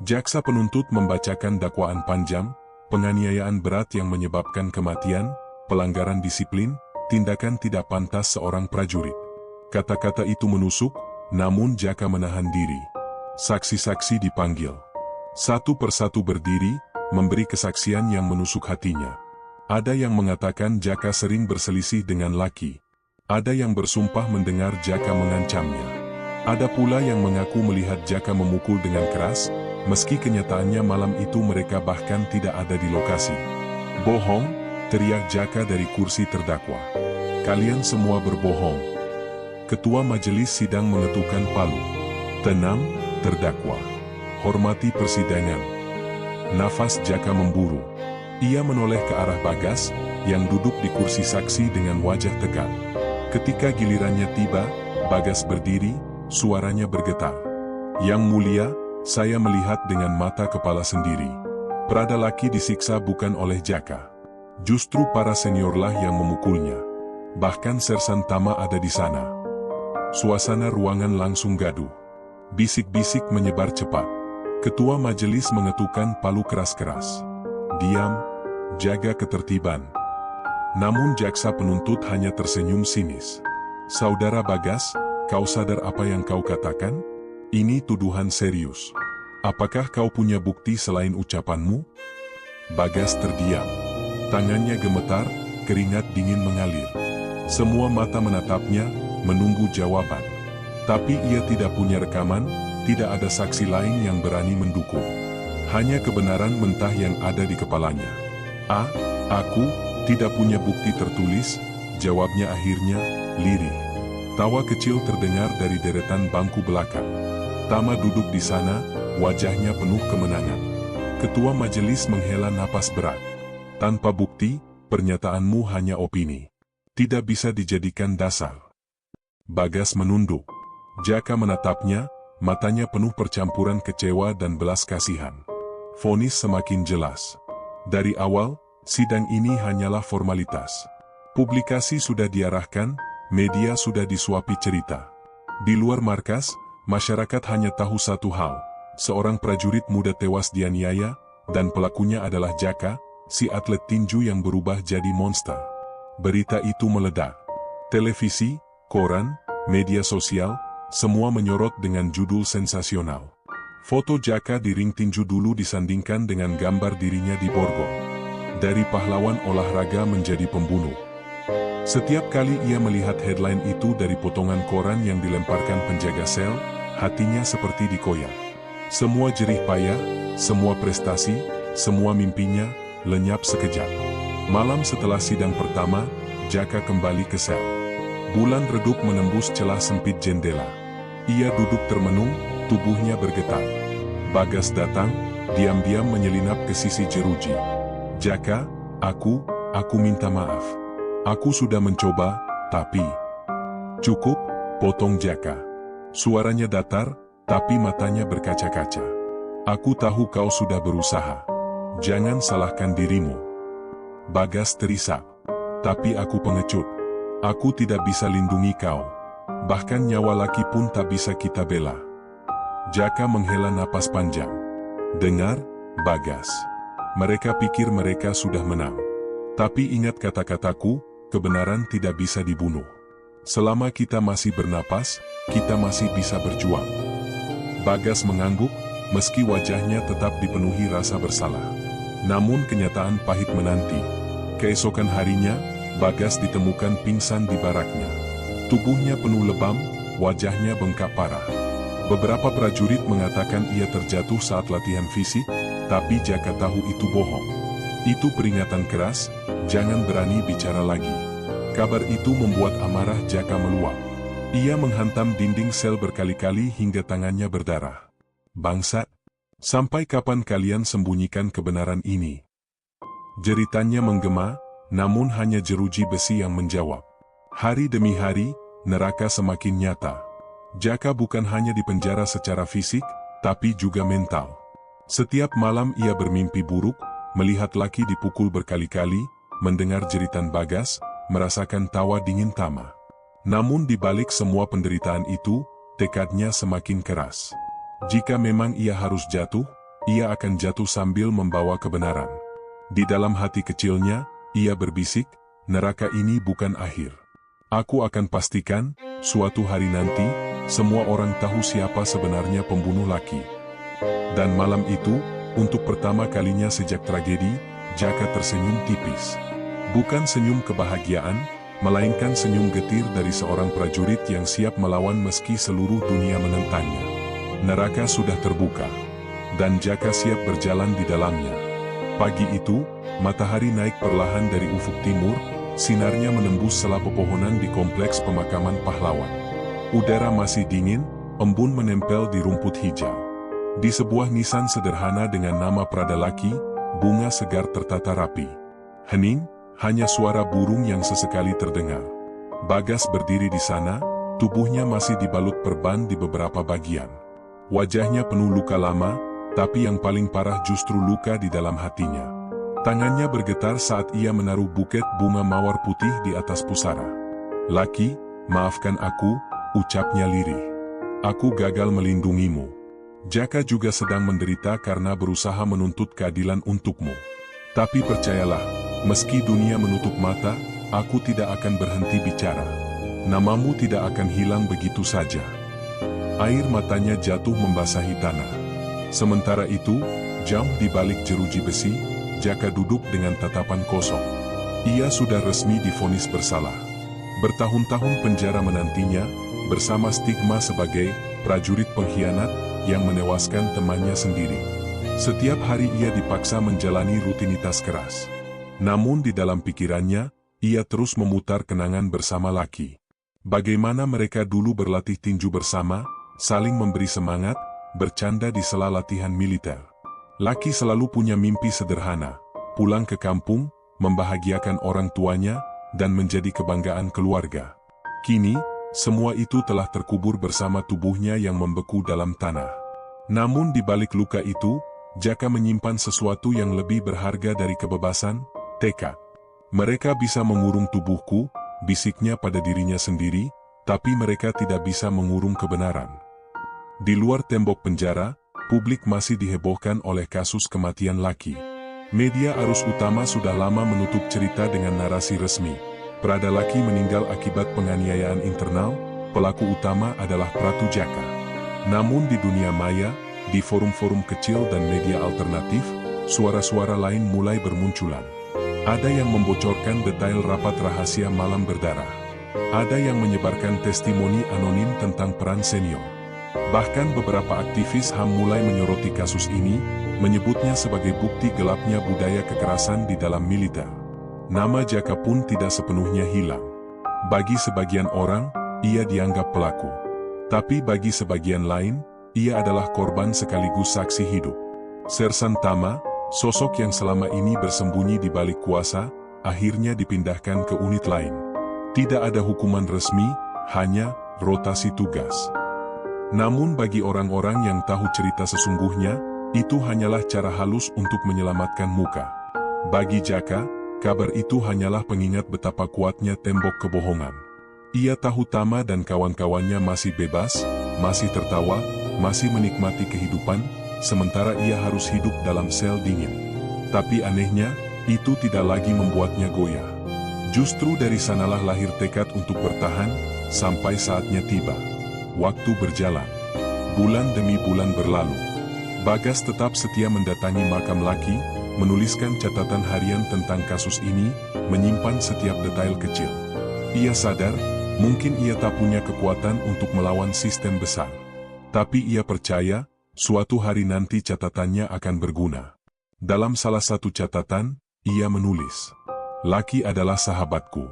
Jaksa penuntut membacakan dakwaan panjang, penganiayaan berat yang menyebabkan kematian, pelanggaran disiplin, tindakan tidak pantas seorang prajurit. Kata-kata itu menusuk, namun Jaka menahan diri. Saksi-saksi dipanggil. Satu persatu berdiri, memberi kesaksian yang menusuk hatinya. Ada yang mengatakan Jaka sering berselisih dengan laki. Ada yang bersumpah mendengar Jaka mengancamnya. Ada pula yang mengaku melihat Jaka memukul dengan keras, meski kenyataannya malam itu mereka bahkan tidak ada di lokasi. Bohong, teriak Jaka dari kursi terdakwa. Kalian semua berbohong. Ketua majelis sidang mengetukkan palu. Tenang, terdakwa. Hormati persidangan. Nafas Jaka memburu. Ia menoleh ke arah Bagas, yang duduk di kursi saksi dengan wajah tegang. Ketika gilirannya tiba, Bagas berdiri, suaranya bergetar. Yang mulia, saya melihat dengan mata kepala sendiri. Prada laki disiksa bukan oleh Jaka. Justru para seniorlah yang memukulnya. Bahkan Sersan Tama ada di sana. Suasana ruangan langsung gaduh. Bisik-bisik menyebar cepat. Ketua majelis mengetukkan palu keras-keras. Diam, jaga ketertiban. Namun jaksa penuntut hanya tersenyum sinis. Saudara Bagas, kau sadar apa yang kau katakan? Ini tuduhan serius. Apakah kau punya bukti selain ucapanmu? Bagas terdiam. Tangannya gemetar, keringat dingin mengalir. Semua mata menatapnya, menunggu jawaban. Tapi ia tidak punya rekaman, tidak ada saksi lain yang berani mendukung. Hanya kebenaran mentah yang ada di kepalanya. Aku tidak punya bukti tertulis, jawabnya akhirnya, lirih. Tawa kecil terdengar dari deretan bangku belakang. Tama duduk di sana, wajahnya penuh kemenangan. Ketua majelis menghela napas berat. Tanpa bukti, pernyataanmu hanya opini. Tidak bisa dijadikan dasar. Bagas menunduk. Jaka menatapnya, matanya penuh percampuran kecewa dan belas kasihan. Vonis semakin jelas. Dari awal, sidang ini hanyalah formalitas. Publikasi sudah diarahkan, media sudah disuapi cerita. Di luar markas, masyarakat hanya tahu satu hal. Seorang prajurit muda tewas dianiaya, dan pelakunya adalah Jaka, si atlet tinju yang berubah jadi monster. Berita itu meledak. Televisi, koran, media sosial, semua menyorot dengan judul sensasional. Foto Jaka di ring tinju dulu disandingkan dengan gambar dirinya di Borgol. Dari pahlawan olahraga menjadi pembunuh. Setiap kali ia melihat headline itu dari potongan koran yang dilemparkan penjaga sel, hatinya seperti dikoyak. Semua jerih payah, semua prestasi, semua mimpinya, lenyap sekejap. Malam setelah sidang pertama, Jaka kembali ke sel. Bulan redup menembus celah sempit jendela. Ia duduk termenung, tubuhnya bergetar. Bagas datang, diam-diam menyelinap ke sisi jeruji. Jaka, aku minta maaf. Aku sudah mencoba, tapi... Cukup, potong Jaka. Suaranya datar, tapi matanya berkaca-kaca. Aku tahu kau sudah berusaha. Jangan salahkan dirimu. Bagas terisak. Tapi aku pengecut. Aku tidak bisa lindungi kau. Bahkan nyawa laki pun tak bisa kita bela. Jaka menghela napas panjang. Dengar, Bagas. Mereka pikir mereka sudah menang. Tapi ingat kata-kataku, kebenaran tidak bisa dibunuh. Selama kita masih bernapas, kita masih bisa berjuang. Bagas mengangguk, meski wajahnya tetap dipenuhi rasa bersalah. Namun kenyataan pahit menanti. Keesokan harinya, Bagas ditemukan pingsan di baraknya. Tubuhnya penuh lebam, wajahnya bengkak parah. Beberapa prajurit mengatakan ia terjatuh saat latihan fisik, tapi Jaka tahu itu bohong. Itu peringatan keras, jangan berani bicara lagi. Kabar itu membuat amarah Jaka meluap. Ia menghantam dinding sel berkali-kali hingga tangannya berdarah. Bangsat, sampai kapan kalian sembunyikan kebenaran ini? Jeritannya menggema, namun hanya jeruji besi yang menjawab. Hari demi hari, neraka semakin nyata. Jaka bukan hanya dipenjara secara fisik, tapi juga mental. Setiap malam ia bermimpi buruk, melihat Laki dipukul berkali-kali, mendengar jeritan Bagas, merasakan tawa dingin Tama. Namun di balik semua penderitaan itu, tekadnya semakin keras. Jika memang ia harus jatuh, ia akan jatuh sambil membawa kebenaran. Di dalam hati kecilnya, ia berbisik, neraka ini bukan akhir. Aku akan pastikan, suatu hari nanti, semua orang tahu siapa sebenarnya pembunuh Laki. Dan malam itu, untuk pertama kalinya sejak tragedi, Jaka tersenyum tipis. Bukan senyum kebahagiaan, melainkan senyum getir dari seorang prajurit yang siap melawan meski seluruh dunia menentangnya. Neraka sudah terbuka, dan Jaka siap berjalan di dalamnya. Pagi itu, matahari naik perlahan dari ufuk timur, sinarnya menembus sela pepohonan di kompleks pemakaman pahlawan. Udara masih dingin, embun menempel di rumput hijau. Di sebuah nisan sederhana dengan nama Prada Laki, bunga segar tertata rapi. Hening, hanya suara burung yang sesekali terdengar. Bagas berdiri di sana, tubuhnya masih dibalut perban di beberapa bagian. Wajahnya penuh luka lama, tapi yang paling parah justru luka di dalam hatinya. Tangannya bergetar saat ia menaruh buket bunga mawar putih di atas pusara. Laki, maafkan aku, ucapnya lirih. Aku gagal melindungimu. Jaka juga sedang menderita karena berusaha menuntut keadilan untukmu. Tapi percayalah, meski dunia menutup mata, aku tidak akan berhenti bicara. Namamu tidak akan hilang begitu saja. Air matanya jatuh membasahi tanah. Sementara itu, jauh di balik jeruji besi, Jaka duduk dengan tatapan kosong. Ia sudah resmi divonis bersalah. Bertahun-tahun penjara menantinya, bersama stigma sebagai prajurit pengkhianat yang menewaskan temannya sendiri. Setiap hari ia dipaksa menjalani rutinitas keras. Namun di dalam pikirannya, ia terus memutar kenangan bersama Laki. Bagaimana mereka dulu berlatih tinju bersama, saling memberi semangat, bercanda di sela latihan militer. Laki selalu punya mimpi sederhana, pulang ke kampung, membahagiakan orang tuanya, dan menjadi kebanggaan keluarga. Kini, semua itu telah terkubur bersama tubuhnya yang membeku dalam tanah. Namun di balik luka itu, Jaka menyimpan sesuatu yang lebih berharga dari kebebasan, tekad. Mereka bisa mengurung tubuhku, bisiknya pada dirinya sendiri, tapi mereka tidak bisa mengurung kebenaran. Di luar tembok penjara, publik masih dihebohkan oleh kasus kematian Laki. Media arus utama sudah lama menutup cerita dengan narasi resmi. Prada Laki meninggal akibat penganiayaan internal, pelaku utama adalah Pratu Jaka. Namun di dunia maya, di forum-forum kecil dan media alternatif, suara-suara lain mulai bermunculan. Ada yang membocorkan detail rapat rahasia malam berdarah. Ada yang menyebarkan testimoni anonim tentang peran senior. Bahkan beberapa aktivis HAM mulai menyoroti kasus ini, menyebutnya sebagai bukti gelapnya budaya kekerasan di dalam militer. Nama Jaka pun tidak sepenuhnya hilang. Bagi sebagian orang, ia dianggap pelaku. Tapi bagi sebagian lain, ia adalah korban sekaligus saksi hidup. Sersan Tama, sosok yang selama ini bersembunyi di balik kuasa, akhirnya dipindahkan ke unit lain. Tidak ada hukuman resmi, hanya rotasi tugas. Namun bagi orang-orang yang tahu cerita sesungguhnya, itu hanyalah cara halus untuk menyelamatkan muka. Bagi Jaka, kabar itu hanyalah pengingat betapa kuatnya tembok kebohongan. Ia tahu Tama dan kawan-kawannya masih bebas, masih tertawa, masih menikmati kehidupan, sementara ia harus hidup dalam sel dingin. Tapi anehnya, itu tidak lagi membuatnya goyah. Justru dari sanalah lahir tekad untuk bertahan, sampai saatnya tiba. Waktu berjalan. Bulan demi bulan berlalu. Bagas tetap setia mendatangi makam Laki, menuliskan catatan harian tentang kasus ini, menyimpan setiap detail kecil. Ia sadar, mungkin ia tak punya kekuatan untuk melawan sistem besar. Tapi ia percaya, suatu hari nanti catatannya akan berguna. Dalam salah satu catatan, ia menulis, Laki adalah sahabatku.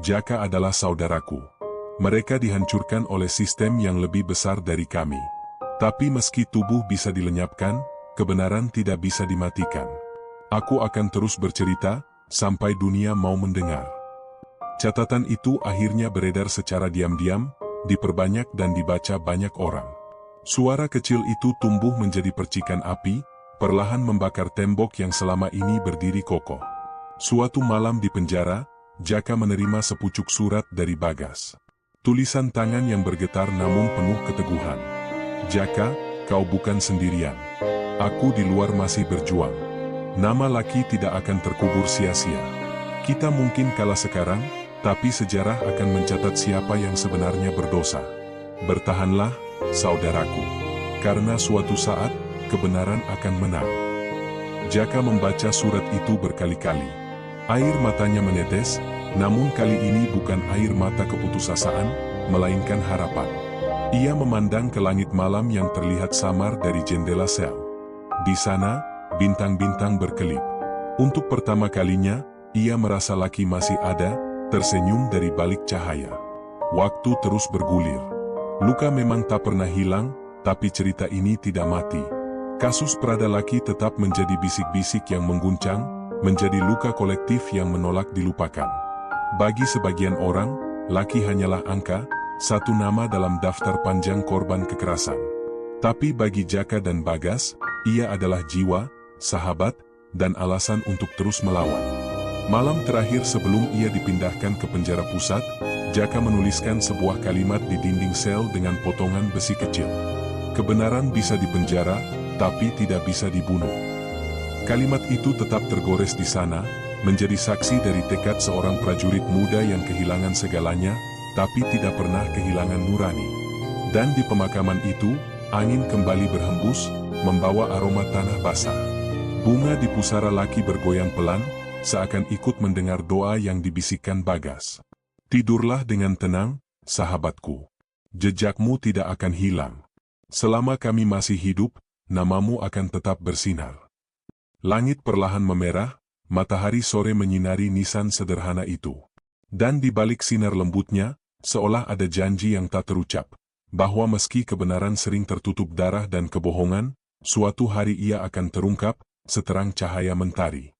Jaka adalah saudaraku. Mereka dihancurkan oleh sistem yang lebih besar dari kami. Tapi meski tubuh bisa dilenyapkan, kebenaran tidak bisa dimatikan. Aku akan terus bercerita, sampai dunia mau mendengar. Catatan itu akhirnya beredar secara diam-diam, diperbanyak dan dibaca banyak orang. Suara kecil itu tumbuh menjadi percikan api, perlahan membakar tembok yang selama ini berdiri kokoh. Suatu malam di penjara, Jaka menerima sepucuk surat dari Bagas. Tulisan tangan yang bergetar namun penuh keteguhan. Jaka, kau bukan sendirian. Aku di luar masih berjuang. Nama laki tidak akan terkubur sia-sia. Kita mungkin kalah sekarang, tapi sejarah akan mencatat siapa yang sebenarnya berdosa. Bertahanlah, saudaraku. Karena suatu saat, kebenaran akan menang. Jaka membaca surat itu berkali-kali. Air matanya menetes, namun kali ini bukan air mata keputusasaan, melainkan harapan. Ia memandang ke langit malam yang terlihat samar dari jendela sel. Di sana, bintang-bintang berkelip. Untuk pertama kalinya, ia merasa laki masih ada, tersenyum dari balik cahaya. Waktu terus bergulir. Luka memang tak pernah hilang, tapi cerita ini tidak mati. Kasus Prada Laki tetap menjadi bisik-bisik yang mengguncang, menjadi luka kolektif yang menolak dilupakan. Bagi sebagian orang, Laki hanyalah angka, satu nama dalam daftar panjang korban kekerasan. Tapi bagi Jaka dan Bagas, ia adalah jiwa, sahabat, dan alasan untuk terus melawan. Malam terakhir sebelum ia dipindahkan ke penjara pusat, Jaka menuliskan sebuah kalimat di dinding sel dengan potongan besi kecil. Kebenaran bisa dipenjara, tapi tidak bisa dibunuh. Kalimat itu tetap tergores di sana, menjadi saksi dari tekad seorang prajurit muda yang kehilangan segalanya, tapi tidak pernah kehilangan nurani. Dan di pemakaman itu, angin kembali berhembus, membawa aroma tanah basah. Bunga di pusara Laki bergoyang pelan, seakan ikut mendengar doa yang dibisikkan Bagas. Tidurlah dengan tenang, sahabatku. Jejakmu tidak akan hilang. Selama kami masih hidup, namamu akan tetap bersinar. Langit perlahan memerah, matahari sore menyinari nisan sederhana itu. Dan di balik sinar lembutnya, seolah ada janji yang tak terucap, bahwa meski kebenaran sering tertutup darah dan kebohongan, suatu hari ia akan terungkap, seterang cahaya mentari.